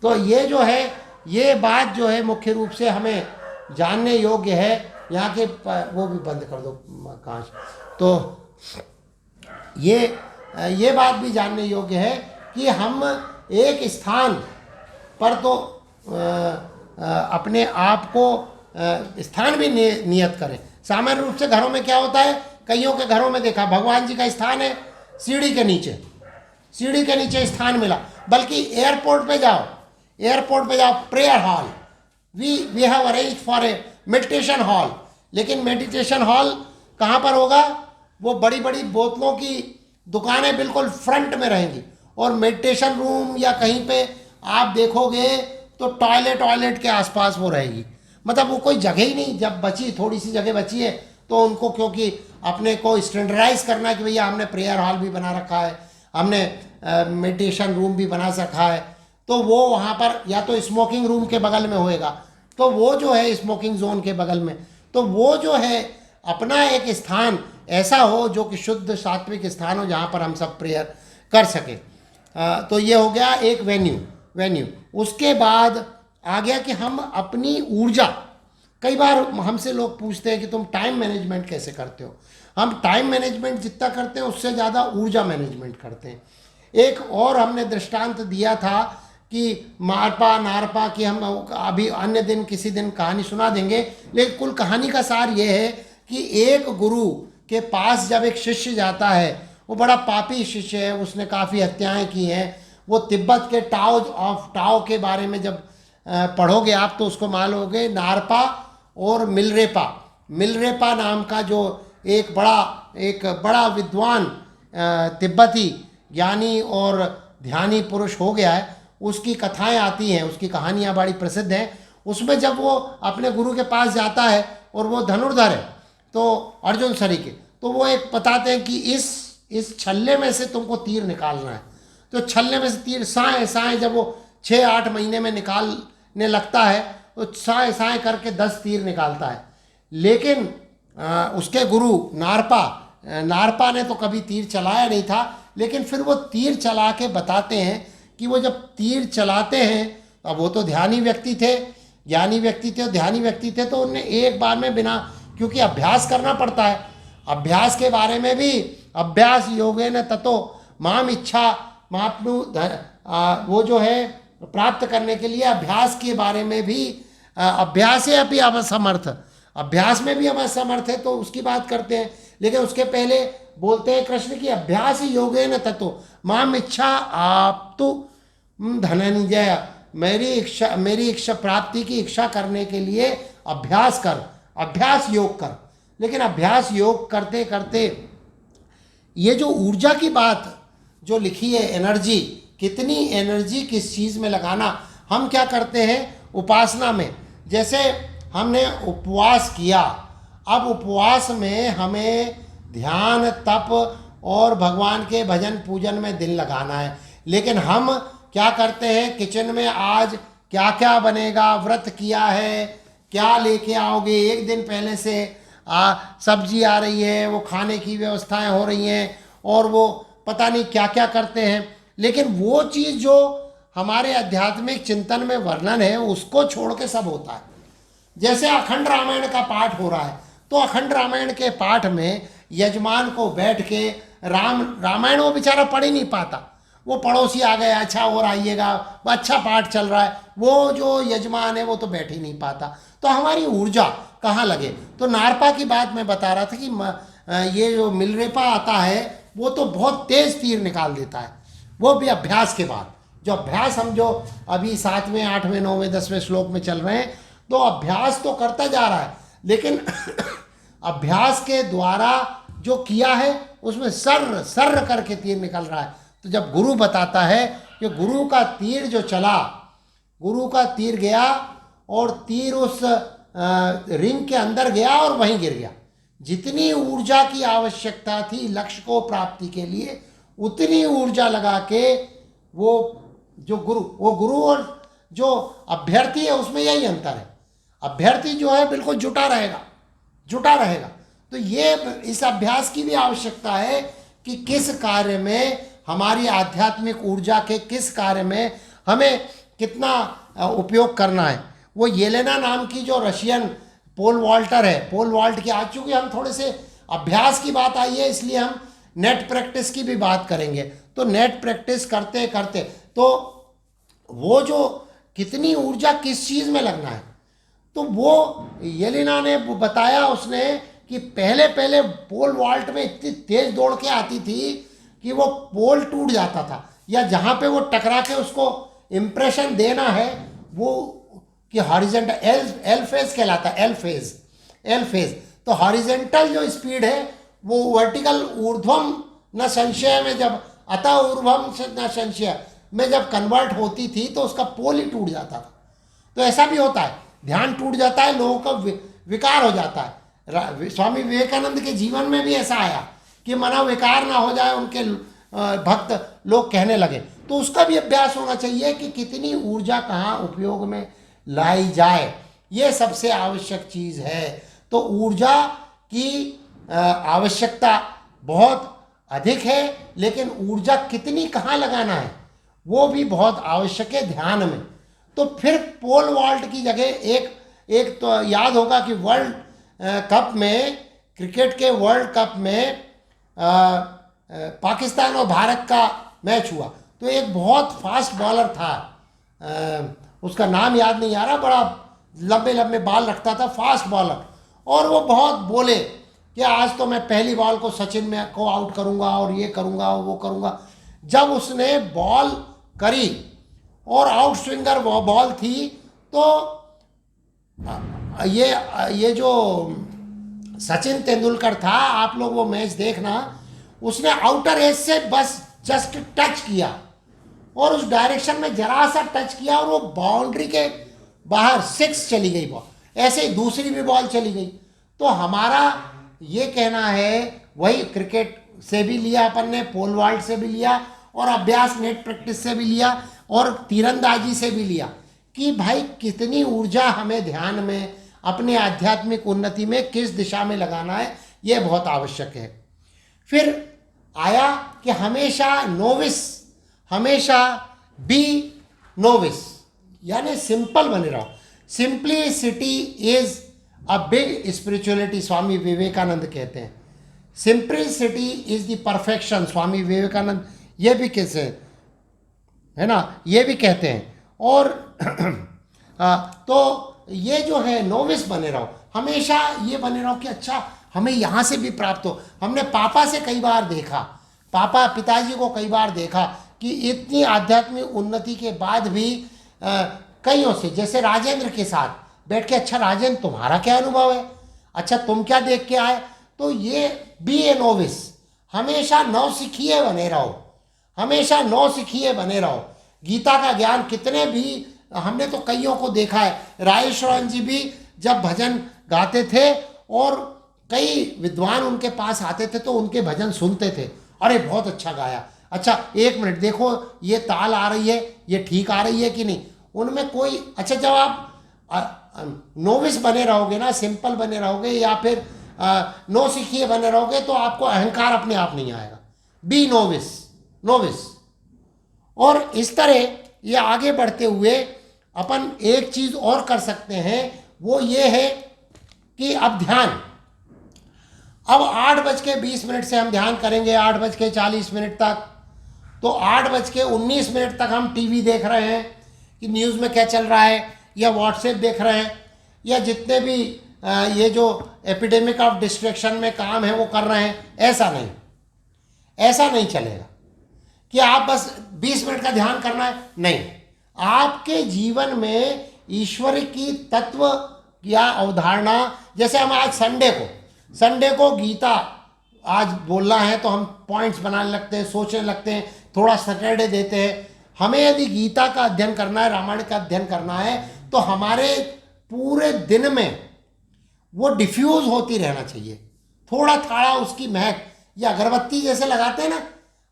Speaker 1: तो ये जो है, ये बात जो है मुख्य रूप से हमें जानने योग्य है। यहाँ के वो भी बंद कर दो कांच। तो ये बात भी जानने योग्य है कि हम एक स्थान पर तो अपने आप को स्थान भी नियत करें। सामान्य रूप से घरों में क्या होता है, कईयों के घरों में देखा भगवान जी का स्थान है सीढ़ी के नीचे स्थान मिला। बल्कि एयरपोर्ट पे जाओ, prayer hall, we have arrange for a meditation hall. लेकिन मेडिटेशन हॉल कहाँ पर होगा? वो बड़ी बड़ी बोतलों की दुकानें बिल्कुल फ्रंट में रहेंगी, और मेडिटेशन रूम या कहीं पे आप देखोगे तो टॉयलेट के आसपास वो रहेगी। मतलब वो कोई जगह ही नहीं। जब बची, थोड़ी सी जगह बची है, तो उनको क्योंकि अपने को स्टैंडर्डाइज करना है कि भैया हमने प्रेयर हॉल भी बना रखा है, हमने मेडिटेशन रूम भी बना रखा है, तो वो वहाँ पर या तो स्मोकिंग रूम के बगल में होएगा, तो वो जो है स्मोकिंग जोन के बगल में, तो वो जो है अपना एक स्थान ऐसा हो जो कि शुद्ध सात्विक स्थान हो जहाँ पर हम सब प्रेयर कर सकें। तो ये हो गया एक वेन्यू। उसके बाद आ गया कि हम अपनी ऊर्जा, कई बार हमसे लोग पूछते हैं कि तुम टाइम मैनेजमेंट कैसे करते हो। हम टाइम मैनेजमेंट जितना करते हैं उससे ज़्यादा ऊर्जा मैनेजमेंट करते हैं। एक और हमने दृष्टांत दिया था कि मारपा नारपा की, हम अभी अन्य दिन किसी दिन कहानी सुना देंगे। लेकिन कुल कहानी का सार ये है कि एक गुरु के पास जब एक शिष्य जाता है, वो बड़ा पापी शिष्य है, उसने काफ़ी हत्याएं की हैं। वो तिब्बत के टाओ के बारे में जब पढ़ोगे आप तो उसको मालूमोगे। नारपा और मिलरेपा नाम का जो एक बड़ा विद्वान तिब्बती ज्ञानी और ध्यानी पुरुष हो गया है, उसकी कथाएं आती हैं, उसकी कहानियाँ बड़ी प्रसिद्ध हैं। उसमें जब वो अपने गुरु के पास जाता है और वो धनुर्धर है, तो अर्जुन सरीखे, तो वो एक बताते हैं कि इस छल्ले में से तुमको तीर निकालना है। तो छल्ले में से तीर साए जब वो 6-8 महीने में निकालने लगता है, तो साए करके 10 तीर निकालता है। लेकिन उसके गुरु नारपा ने तो कभी तीर चलाया नहीं था, लेकिन फिर वो तीर चला के बताते हैं कि वो जब तीर चलाते हैं, अब वो तो ज्ञानी व्यक्ति थे, तो उनने एक बार में बिना, क्योंकि अभ्यास करना पड़ता है, अभ्यास के बारे में भी, अभ्यास योगेन ततो माम इच्छा मापनु, वो जो है प्राप्त करने के लिए अभ्यास के बारे में भी, अभ्यास है अभी असमर्थ, अभ्यास में भी हम असमर्थ है, तो उसकी बात करते हैं। लेकिन उसके पहले बोलते हैं कृष्ण की अभ्यास योगेन ततो माम इच्छा आप तो धनंजय, मेरी इच्छा प्राप्ति की इच्छा करने के लिए अभ्यास कर, अभ्यास योग कर। लेकिन अभ्यास योग करते करते ये जो ऊर्जा की बात जो लिखी है, एनर्जी, कितनी एनर्जी किस चीज़ में लगाना, हम क्या करते हैं उपासना में, जैसे हमने उपवास किया, अब उपवास में हमें ध्यान तप और भगवान के भजन पूजन में दिल लगाना है। लेकिन हम क्या करते हैं, किचन में आज क्या क्या बनेगा, व्रत किया है, क्या लेके आओगे, एक दिन पहले से सब्जी आ रही है, वो खाने की व्यवस्थाएं हो रही हैं, और वो पता नहीं क्या क्या करते हैं। लेकिन वो चीज़ जो हमारे आध्यात्मिक चिंतन में वर्णन है उसको छोड़ के सब होता है। जैसे अखंड रामायण का पाठ हो रहा है, तो अखंड रामायण के पाठ में यजमान को बैठ के रामायण वो बेचारा पढ़ ही नहीं पाता, वो पड़ोसी आ गए, अच्छा और आइएगा, अच्छा पाठ चल रहा है, वो जो यजमान है वो तो बैठ ही नहीं पाता। तो हमारी ऊर्जा कहाँ लगे। तो नारपा की बात मैं बता रहा था कि ये जो मिलरेपा आता है वो तो बहुत तेज तीर निकाल देता है, वो भी अभ्यास के बाद। जो अभ्यास हम जो अभी 7वें 8वें 9वें 10वें श्लोक में चल रहे हैं, तो अभ्यास तो करता जा रहा है, लेकिन अभ्यास के द्वारा जो किया है उसमें सर्र सर्र करके तीर निकल रहा है। तो जब गुरु बताता है कि गुरु का तीर जो चला, गुरु का तीर गया और तीर उस रिंग के अंदर गया और वहीं गिर गया। जितनी ऊर्जा की आवश्यकता थी लक्ष्य को प्राप्ति के लिए, उतनी ऊर्जा लगा के वो जो गुरु और जो अभ्यर्थी है उसमें यही अंतर है। अभ्यर्थी जो है बिल्कुल जुटा रहेगा। तो ये इस अभ्यास की भी आवश्यकता है कि किस कार्य में हमारी आध्यात्मिक ऊर्जा के किस कार्य में हमें कितना उपयोग करना है। वो येलेना नाम की जो रशियन पोल वॉल्टर है, पोल वॉल्ट की, आज चूँकि हम थोड़े से अभ्यास की बात आई है इसलिए हम नेट प्रैक्टिस की भी बात करेंगे। तो नेट प्रैक्टिस करते करते तो वो जो कितनी ऊर्जा किस चीज़ में लगना है, तो वो येलेना ने बताया उसने कि पहले पहले पोल वॉल्ट में इतनी तेज दौड़ के आती थी कि वो पोल टूट जाता था, या जहाँ पे वो टकरा के उसको इम्प्रेशन देना है वो कि हॉरिजेंटल एल फेज कहलाता है, एल फेज। तो हॉरिजेंटल जो स्पीड है वो वर्टिकल ऊर्ध्वम न संशय में जब अतः ऊर्ध्वम न संशय में जब कन्वर्ट होती थी तो उसका पोल ही टूट जाता था। तो ऐसा भी होता है, ध्यान टूट जाता है, लोगों का विकार हो जाता है। स्वामी विवेकानंद के जीवन में भी ऐसा आया कि मना विकार ना हो जाए, उनके भक्त लोग कहने लगे। तो उसका भी अभ्यास होना चाहिए कि कितनी ऊर्जा कहाँ उपयोग में लाई जाए, ये सबसे आवश्यक चीज़ है। तो ऊर्जा की आवश्यकता बहुत अधिक है, लेकिन ऊर्जा कितनी कहाँ लगाना है वो भी बहुत आवश्यक है ध्यान में। तो फिर पोल वॉल्ट की जगह एक तो याद होगा कि वर्ल्ड कप में, क्रिकेट के वर्ल्ड कप में पाकिस्तान और भारत का मैच हुआ, तो एक बहुत फास्ट बॉलर था, उसका नाम याद नहीं आ रहा, बड़ा लंबे लंबे बाल रखता था, फास्ट बॉलर, और वो बहुत बोले कि आज तो मैं पहली बॉल को सचिन में को आउट करूंगा और ये करूंगा और वो करूंगा। जब उसने बॉल करी और आउट स्विंगर वो बॉल थी, तो ये जो सचिन तेंदुलकर था, आप लोग वो मैच देखना, उसने आउटर एज से बस जस्ट टच किया और उस डायरेक्शन में जरा सा टच किया और वो बाउंड्री के बाहर 6 चली गई बॉल। ऐसे ही दूसरी भी बॉल चली गई। तो हमारा ये कहना है, वही क्रिकेट से भी लिया अपन ने, पोल वॉल्ट से भी लिया और अभ्यास नेट प्रैक्टिस से भी लिया और तीरंदाजी से भी लिया, कि भाई कितनी ऊर्जा हमें ध्यान में, अपने आध्यात्मिक उन्नति में किस दिशा में लगाना है, ये बहुत आवश्यक है। फिर आया कि हमेशा बी नोविस, यानी सिंपल बने रहो। Simplicity is a big spirituality, Swami Vivekananda कहते हैं simplicity is the perfection, Swami Vivekananda ये भी कैसे है ना, ये भी कहते हैं। और तो ये जो है नोविस बने रहो, हमेशा ये बने रहो कि अच्छा हमें यहाँ से भी प्राप्त हो। हमने पापा से कई बार देखा, पिताजी को कई बार देखा कि इतनी आध्यात्मिक उन्नति के बाद भी कईयों से, जैसे राजेंद्र के साथ बैठ के, अच्छा राजेंद्र तुम्हारा क्या अनुभव है, अच्छा तुम क्या देख के आए। तो ये बी ए नोविस, हमेशा नौसिखिए बने रहो, हमेशा नौसिखिए बने रहो। गीता का ज्ञान कितने भी, हमने तो कईयों को देखा है, राजेश्वरन जी भी जब भजन गाते थे और कई विद्वान उनके पास आते थे तो उनके भजन सुनते थे, अरे बहुत अच्छा गाया, अच्छा 1 मिनट देखो ये ताल आ रही है, ये ठीक आ रही है कि नहीं, उनमें कोई, अच्छा जब आप नोविस बने रहोगे ना, सिंपल बने रहोगे या फिर नौसिखिए बने रहोगे तो आपको अहंकार अपने आप नहीं आएगा। Be novice, novice. और इस तरह ये आगे बढ़ते हुए अपन एक चीज और कर सकते हैं, वो ये है कि अब ध्यान, अब 8:20 से हम ध्यान करेंगे 8:40 तक। तो 8:19 तक हम टीवी देख रहे हैं कि न्यूज़ में क्या चल रहा है, या व्हाट्सएप देख रहे हैं, या जितने भी ये जो एपिडेमिक ऑफ डिस्ट्रैक्शन में काम है वो कर रहे हैं। ऐसा नहीं, ऐसा नहीं चलेगा कि आप बस 20 मिनट का ध्यान करना है, नहीं। आपके जीवन में ईश्वर की तत्व या अवधारणा, जैसे हम आज संडे को गीता आज बोलना है तो हम पॉइंट्स बनाने लगते हैं, सोचने लगते हैं, थोड़ा सैटरडे देते हैं। हमें यदि गीता का अध्ययन करना है, रामायण का अध्ययन करना है, तो हमारे पूरे दिन में वो डिफ्यूज होती रहना चाहिए, थोड़ा थोड़ा उसकी महक। या अगरबत्ती जैसे लगाते हैं ना,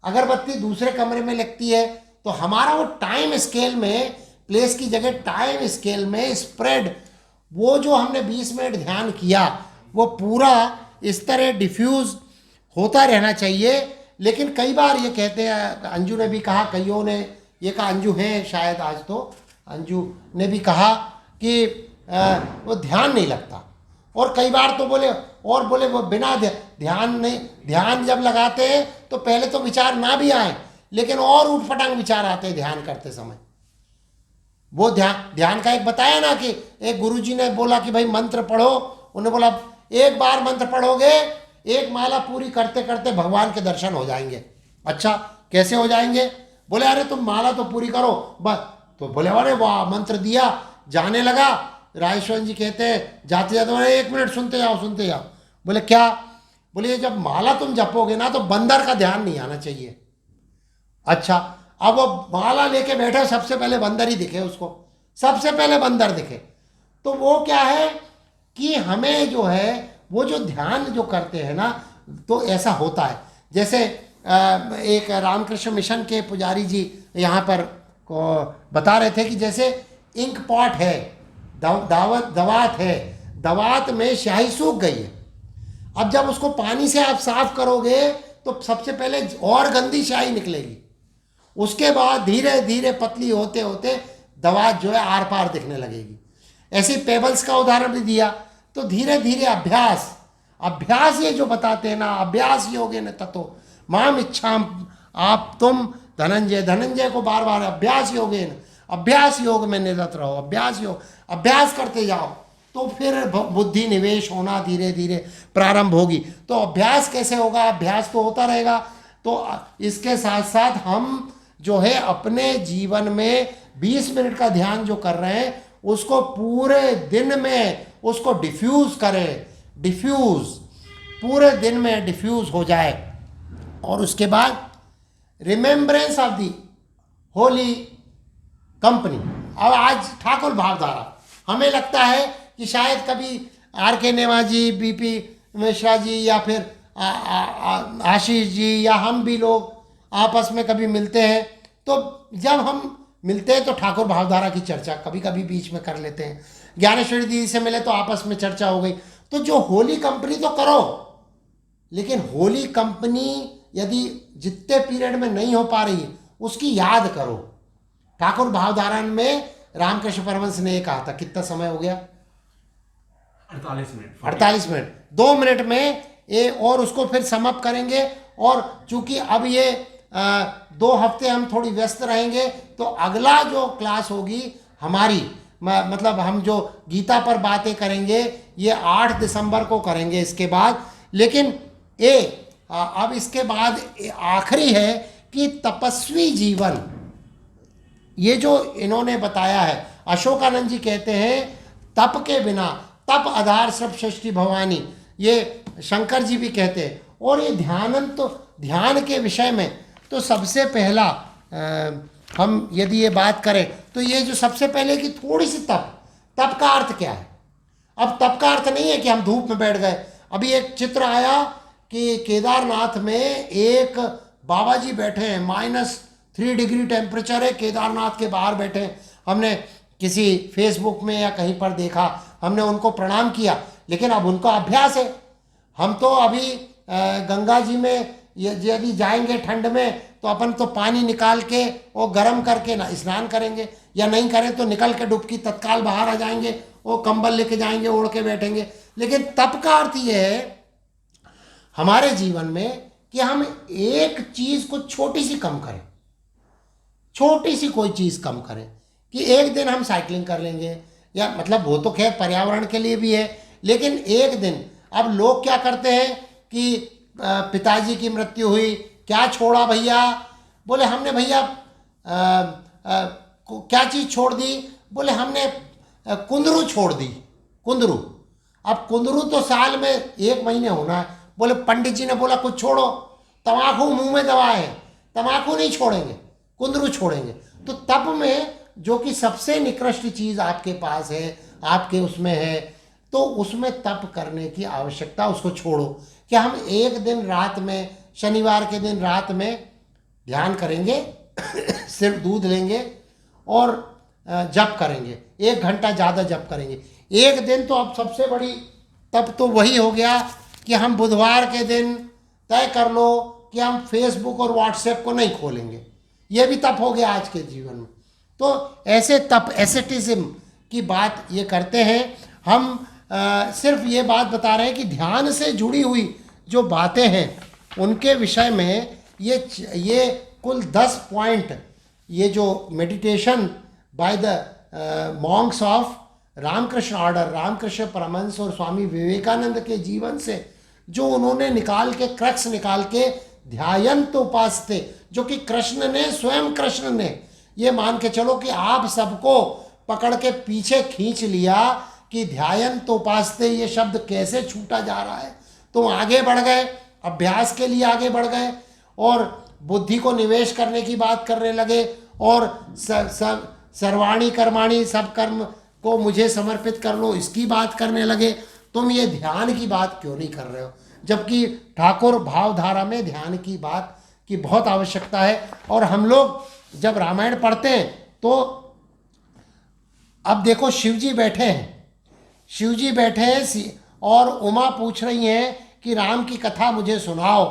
Speaker 1: अगरबत्ती दूसरे कमरे में लगती है तो हमारा वो टाइम स्केल में, प्लेस की जगह टाइम स्केल में स्प्रेड, वो जो हमने 20 मिनट ध्यान किया वो पूरा इस तरह डिफ्यूज होता रहना चाहिए। लेकिन कई बार ये कहते हैं, अंजू ने भी कहा, कईयों ने ये कहा, अंजू है शायद आज, तो अंजू ने भी कहा कि वो ध्यान नहीं लगता। और कई बार तो बोले वो बिना ध्यान नहीं, ध्यान जब लगाते हैं तो पहले तो विचार ना भी आए, लेकिन और उठपटांग विचार आते हैं ध्यान करते समय। वो ध्यान का एक बताया ना कि एक गुरुजी ने बोला कि भाई मंत्र पढ़ो, उन्होंने बोला एक बार मंत्र पढ़ोगे, एक माला पूरी करते करते भगवान के दर्शन हो जाएंगे। अच्छा कैसे हो जाएंगे? बोले अरे तुम माला तो पूरी करो बस। तो बोले अरे वाह, मंत्र दिया, जाने लगा। राजेश्वर जी कहते हैं जाते जाते बोले 1 मिनट सुनते जाओ। बोले क्या? बोले जब माला तुम जपोगे ना तो बंदर का ध्यान नहीं आना चाहिए। अच्छा, अब वो माला लेके बैठे, सबसे पहले बंदर ही दिखे उसको, सबसे पहले बंदर दिखे। तो वो क्या है कि हमें जो है वो जो ध्यान जो करते हैं ना, तो ऐसा होता है। जैसे एक रामकृष्ण मिशन के पुजारी जी यहाँ पर को बता रहे थे कि जैसे इंक पॉट है, दवात है, दवात में स्याही सूख गई है। अब जब उसको पानी से आप साफ करोगे तो सबसे पहले और गंदी स्याही निकलेगी, उसके बाद धीरे धीरे पतली होते होते दवात जो है आर पार दिखने लगेगी। ऐसे पेबल्स का उदाहरण भी दिया। तो धीरे धीरे अभ्यास ये जो बताते हैं ना, अभ्यास योगेन ततो माम इच्छाम, आप तुम धनंजय को बार बार अभ्यास योग में निरत रहो, अभ्यास करते जाओ, तो फिर बुद्धि निवेश होना धीरे धीरे प्रारंभ होगी। तो अभ्यास कैसे होगा? अभ्यास तो होता रहेगा। तो इसके साथ साथ हम जो है अपने जीवन में 20 मिनट का ध्यान जो कर रहे हैं उसको पूरे दिन में उसको डिफ्यूज करें, पूरे दिन में डिफ्यूज हो जाए। और उसके बाद remembrance of the Holi company. अब आज ठाकुर भावधारा, हमें लगता है कि शायद कभी R.K. नेवाजी, BP मिश्रा जी या फिर आशीष जी या हम भी लोग आपस में कभी मिलते हैं, तो जब हम मिलते हैं तो ठाकुर भावधारा की चर्चा कभी कभी बीच में कर लेते हैं। ज्ञानेश्वरी दीदी से मिले तो आपस में चर्चा हो गई। तो जो होली कंपनी तो करो, लेकिन होली कंपनी यदि जितने पीरियड में नहीं हो पा रही उसकी याद करो। ठाकुर भावधारा में रामकृष्ण परमहंस ने कहा था, कितना समय हो गया?
Speaker 2: 48 मिनट।
Speaker 1: 48 मिनट। 2 मिनट में और उसको फिर समअप करेंगे। और चूंकि अब ये 2 हफ्ते हम थोड़ी व्यस्त रहेंगे, तो अगला जो क्लास होगी हमारी, मतलब हम जो गीता पर बातें करेंगे ये 8 दिसंबर को करेंगे इसके बाद। लेकिन अब इसके बाद आखिरी है कि तपस्वी जीवन, ये जो इन्होंने बताया है, अशोकानंद जी कहते हैं तप के बिना तप आधार सब सृष्टि भवानी, ये शंकर जी भी कहते हैं। और ये ध्यान के विषय में तो सबसे पहला हम यदि ये बात करें तो ये जो सबसे पहले की थोड़ी सी तप का अर्थ क्या है। अब तप का अर्थ नहीं है कि हम धूप में बैठ गए। अभी एक चित्र आया कि केदारनाथ में एक बाबा जी बैठे हैं, -3 डिग्री टेम्परेचर है, केदारनाथ के बाहर बैठे हैं। हमने किसी फेसबुक में या कहीं पर देखा, हमने उनको प्रणाम किया, लेकिन अब उनका अभ्यास है। हम तो अभी गंगा जी में यदि जाएंगे ठंड में तो अपन तो पानी निकाल के वो गर्म करके ना स्नान करेंगे, या नहीं करें तो निकल के डुबकी तत्काल बाहर आ जाएंगे, वो कंबल लेके जाएंगे, ओढ़ के बैठेंगे। लेकिन तप का अर्थ ये है हमारे जीवन में कि हम एक चीज को छोटी सी कम करें, छोटी सी कोई चीज कम करें, कि एक दिन हम साइकिलिंग कर लेंगे, या मतलब वो तो खैर पर्यावरण के लिए भी है, लेकिन एक दिन। अब लोग क्या करते हैं कि पिताजी की मृत्यु हुई, क्या छोड़ा भैया, बोले हमने भैया क्या चीज़ छोड़ दी, बोले हमने कुंदरू छोड़ दी, कुंदरू। अब कुंदरू तो साल में 1 महीने होना है, बोले पंडित जी ने बोला कुछ छोड़ो, तम्बाकू मुंह में दवा है, तम्बाकू नहीं छोड़ेंगे, कुंदरू छोड़ेंगे। तो तप में जो कि सबसे निकृष्ट चीज़ आपके पास है, आपके उसमें है, तो उसमें तप करने की आवश्यकता, उसको छोड़ो। कि हम एक दिन रात में, शनिवार के दिन रात में ध्यान करेंगे सिर्फ दूध लेंगे और जप करेंगे, 1 घंटा ज़्यादा जप करेंगे एक दिन। तो अब सबसे बड़ी तप तो वही हो गया कि हम बुधवार के दिन तय कर लो कि हम फेसबुक और व्हाट्सएप को नहीं खोलेंगे, ये भी तप हो गया आज के जीवन में। तो ऐसे तप, एसेटिज्म की बात ये करते हैं हम। सिर्फ ये बात बता रहे हैं कि ध्यान से जुड़ी हुई जो बातें हैं उनके विषय में ये कुल 10 पॉइंट, ये जो meditation by the monks of Ramakrishna order, Ramakrishna Paramhansa और स्वामी विवेकानंद के जीवन से जो उन्होंने निकाल के, क्रक्स निकाल के, ध्यायंत उपासते, जो कि कृष्ण ने, स्वयं कृष्ण ने ये मान के चलो कि आप सबको पकड़ के पीछे खींच लिया कि ध्यायंत उपासते ये शब्द कैसे छूटा जा रहा है। तो आगे बढ़ गए, अभ्यास के लिए आगे बढ़ गए और बुद्धि को निवेश करने की बात करने लगे, और सर्वाणी कर्माणी, सब कर्म को मुझे समर्पित कर लो, इसकी बात करने लगे। तुम ये ध्यान की बात क्यों नहीं कर रहे हो, जबकि ठाकुर भावधारा में ध्यान की बात की बहुत आवश्यकता है। और हम लोग जब रामायण पढ़ते हैं तो अब देखो शिव जी बैठे हैं, शिव जी बैठे हैं और उमा पूछ रही हैं कि राम की कथा मुझे सुनाओ।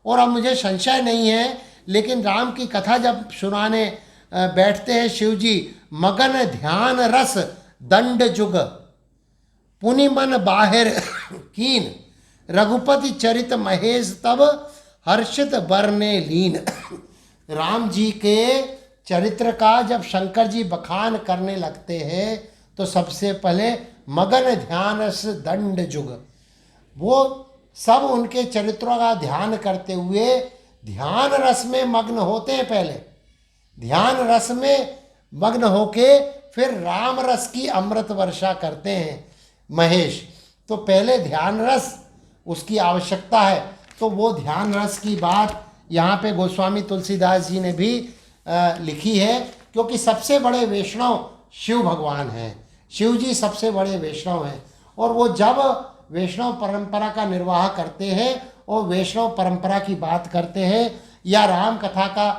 Speaker 1: और अब मुझे संशय नहीं है, लेकिन राम की कथा जब सुनाने बैठते हैं शिव जी, मगन ध्यान रस दंड जुग पुनि मन बाहिर कीन, रघुपति चरित महेश तब हर्षित बरने लीन। राम जी के चरित्र का जब शंकर जी बखान करने लगते हैं तो सबसे पहले मगन ध्यान रस दंड जुग, वो सब उनके चरित्रों का ध्यान करते हुए ध्यान रस में मग्न होते हैं। पहले ध्यान रस में मग्न होके फिर राम रस की अमृत वर्षा करते हैं महेश। तो पहले ध्यान रस उसकी आवश्यकता है, तो वो ध्यान रस की बात यहाँ पे गोस्वामी तुलसीदास जी ने भी लिखी है, क्योंकि सबसे बड़े वैष्णव शिव भगवान हैं, शिव जी सबसे बड़े वैष्णव हैं। और वो जब वैष्णव परंपरा का निर्वाह करते हैं और वैष्णव परंपरा की बात करते हैं या राम कथा का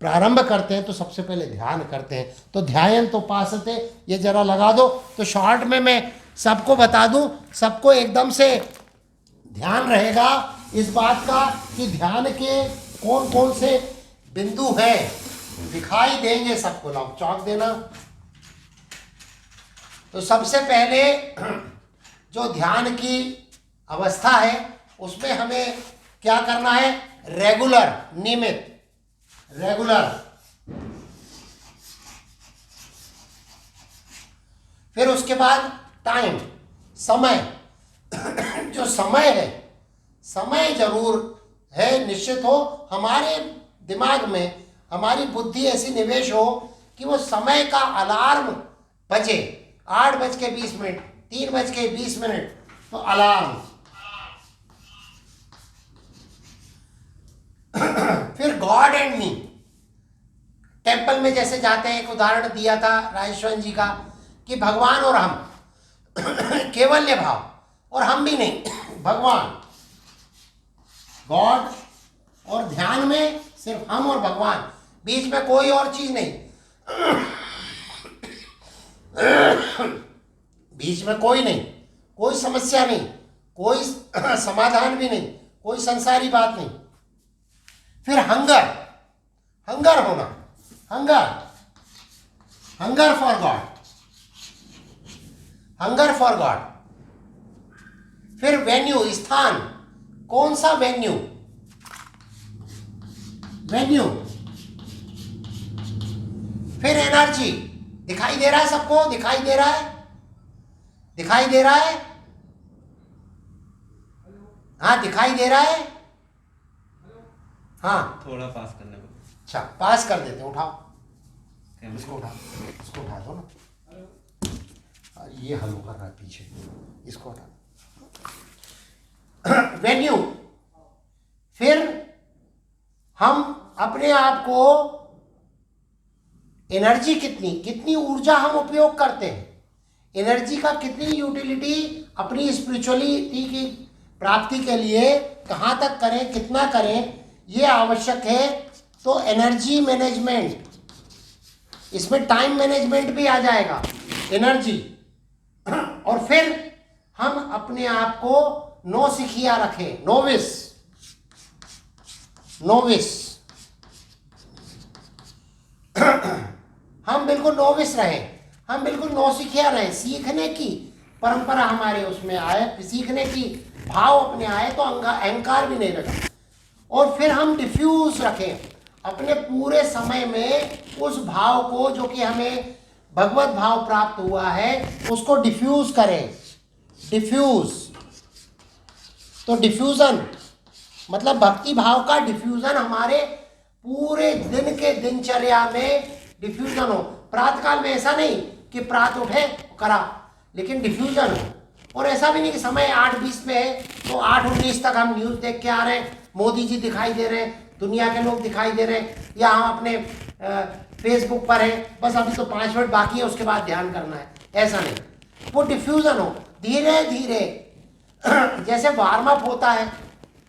Speaker 1: प्रारंभ करते हैं तो सबसे पहले ध्यान करते हैं। तो ध्यायंत उपासते ये जरा लगा दो, तो शॉर्ट में मैं सबको बता दूं, सबको एकदम से ध्यान रहेगा इस बात का कि ध्यान के कौन कौन से बिंदु हैं, दिखाई देंगे सबको। लाओ चौक देना। तो सबसे पहले जो ध्यान की अवस्था है उसमें हमें क्या करना है, रेगुलर, नियमित, रेगुलर। फिर उसके बाद टाइम, समय। जो समय है, समय जरूर है, निश्चित हो, हमारे दिमाग में हमारी बुद्धि ऐसी निवेश हो कि वो समय का अलार्म बजे 8:20, 3:20, तो अलार्म। फिर गॉड एंड मी, टेम्पल में जैसे जाते हैं, एक उदाहरण दिया था राजेश्वर जी का कि भगवान और हम, केवल्य भाव, और हम भी नहीं, भगवान, गॉड, और ध्यान में सिर्फ हम और भगवान, बीच में कोई और चीज नहीं, बीच में कोई नहीं, कोई समस्या नहीं, कोई समाधान भी नहीं, कोई संसारी बात नहीं। फिर हंगर, हंगर होना, hunger, hunger for God, hunger for God. फिर वेन्यू, स्थान, कौन सा वेन्यू, वेन्यू। फिर एनर्जी, दिखाई दे रहा है सबको, दिखाई दे रहा है, दिखाई दे रहा है, हाँ दिखाई दे रहा है, हाँ
Speaker 2: थोड़ा पास करने को।
Speaker 1: अच्छा पास कर देते, उठाओ इसको, उठा, इसको उठा दो ना, ये हलो कर रहा है पीछे, इसको उठा। वेन्यू, फिर हम अपने आप को, एनर्जी कितनी, कितनी ऊर्जा हम उपयोग करते हैं, एनर्जी का कितनी यूटिलिटी अपनी स्पिरिचुअलिटी की प्राप्ति के लिए कहाँ तक करें, कितना करें, ये आवश्यक है। तो एनर्जी मैनेजमेंट, इसमें टाइम मैनेजमेंट भी आ जाएगा, एनर्जी। और फिर हम अपने आप को नौसिखिया रखें, नोविस, नोविस, हम बिल्कुल नोविस रहें, हम बिल्कुल नौसिखिया रहें, सीखने की परंपरा हमारे उसमें आए, सीखने की भाव अपने आए, तो अहंकार भी नहीं रखा। और फिर हम डिफ्यूज रखें अपने पूरे समय में उस भाव को जो कि हमें भगवत भाव प्राप्त हुआ है, उसको डिफ्यूज करें, डिफ्यूज। तो डिफ्यूजन मतलब भक्ति भाव का डिफ्यूजन हमारे पूरे दिन के दिनचर्या में डिफ्यूजन हो। प्रातःकाल में ऐसा नहीं कि प्रात उठे करा, लेकिन डिफ्यूजन हो। और ऐसा भी नहीं कि समय 8:20 पे है तो 8:19 तक हम न्यूज़ देख के आ रहे हैं, मोदी जी दिखाई दे रहे हैं, दुनिया के लोग दिखाई दे रहे हैं, या हम अपने फेसबुक पर हैं, बस अभी तो 5 मिनट बाकी है उसके बाद ध्यान करना है, ऐसा नहीं। वो डिफ्यूजन हो, धीरे धीरे जैसे वार्म अप होता है।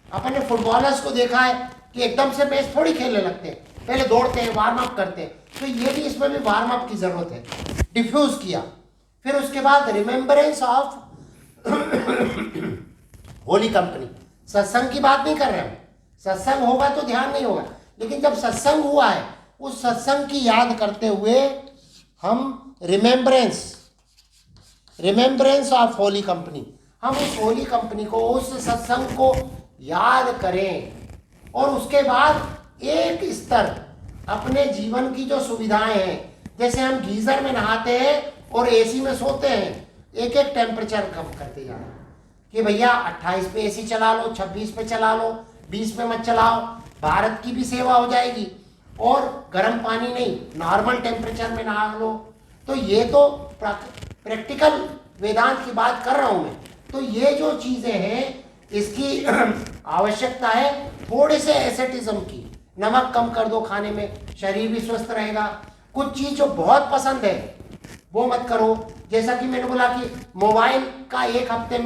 Speaker 1: अपन ने फुटबॉलर्स को देखा है कि एकदम से मैच थोड़ी खेलने लगते हैं, पहले दौड़ते हैं, वार्म अप करते हैं, तो ये भी इसमें भी वार्म अप की जरूरत है। डिफ्यूज किया, फिर उसके बाद रिमेम्बरेंस ऑफ होली कंपनी। सत्संग की बात नहीं कर रहे हम, सत्संग होगा तो ध्यान नहीं होगा, लेकिन जब सत्संग हुआ है उस सत्संग की याद करते हुए हम रिमेम्बरेंस ऑफ होली कंपनी, हम उस होली कंपनी को, उस सत्संग को याद करें। और उसके बाद एक स्तर अपने जीवन की जो सुविधाएं हैं, जैसे हम गीजर में नहाते हैं और एसी में सोते हैं, एक एक टेम्परेचर कम करते जाना कि भैया 28 पे एसी चला लो, 26 पे चला लो, 20 पे मत चलाओ, भारत की भी सेवा हो जाएगी। और गर्म पानी नहीं, नॉर्मल टेम्परेचर में नहा लो। तो ये तो प्रैक्टिकल वेदांत की बात कर रहा हूं मैं। तो ये जो चीजें हैं इसकी आवश्यकता है। थोड़े से एसेटिज्म की, नमक कम कर दो खाने में, शरीर भी स्वस्थ रहेगा। कुछ चीज जो बहुत पसंद है वो मत करो, जैसा कि मैंने बोला कि मोबाइल का एक हफ्ते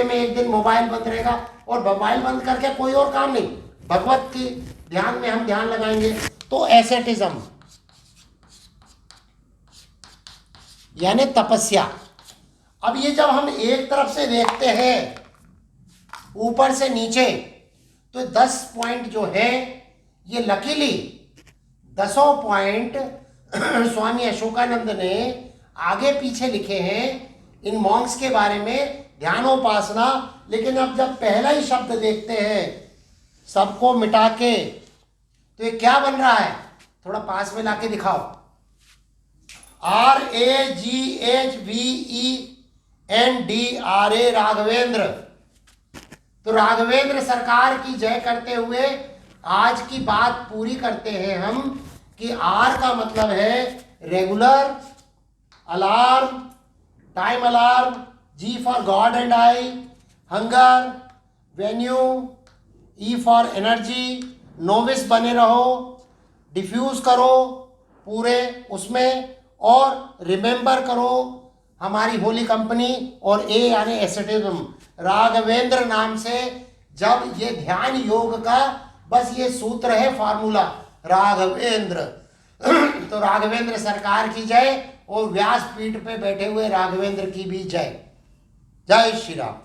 Speaker 1: में एक दिन मोबाइल बंद रहेगा, और मोबाइल बंद करके कोई और काम नहीं, भगवत की ध्यान में हम ध्यान लगाएंगे। तो एसेटिज्म यानी तपस्या। अब ये जब हम एक तरफ से देखते हैं ऊपर से नीचे, तो 10 पॉइंट जो है ये लकीली 10 पॉइंट स्वामी अशोकानंद ने आगे पीछे लिखे हैं इन मॉन्क्स के बारे में, ध्यानोपासना। लेकिन अब जब पहला ही शब्द देखते हैं सबको मिटा के, तो ये क्या बन रहा है? थोड़ा पास में लाके दिखाओ। RAGHVENDRA, राघवेंद्र। तो राघवेंद्र सरकार की जय करते हुए आज की बात पूरी करते हैं हम कि आर का मतलब है regular, alarm, time alarm, G for God and I, hunger, venue, E for energy, novice बने रहो, डिफ्यूज करो पूरे उसमें, और रिमेंबर करो हमारी होली कंपनी, और ए यानी एसेटिज्म। राघवेंद्र नाम से जब ये ध्यान योग का बस ये सूत्र है, फार्मूला राघवेंद्र। तो राघवेंद्र सरकार की जय और व्यास पीठ पे बैठे हुए राघवेंद्र की भी जय। जय श्री राम।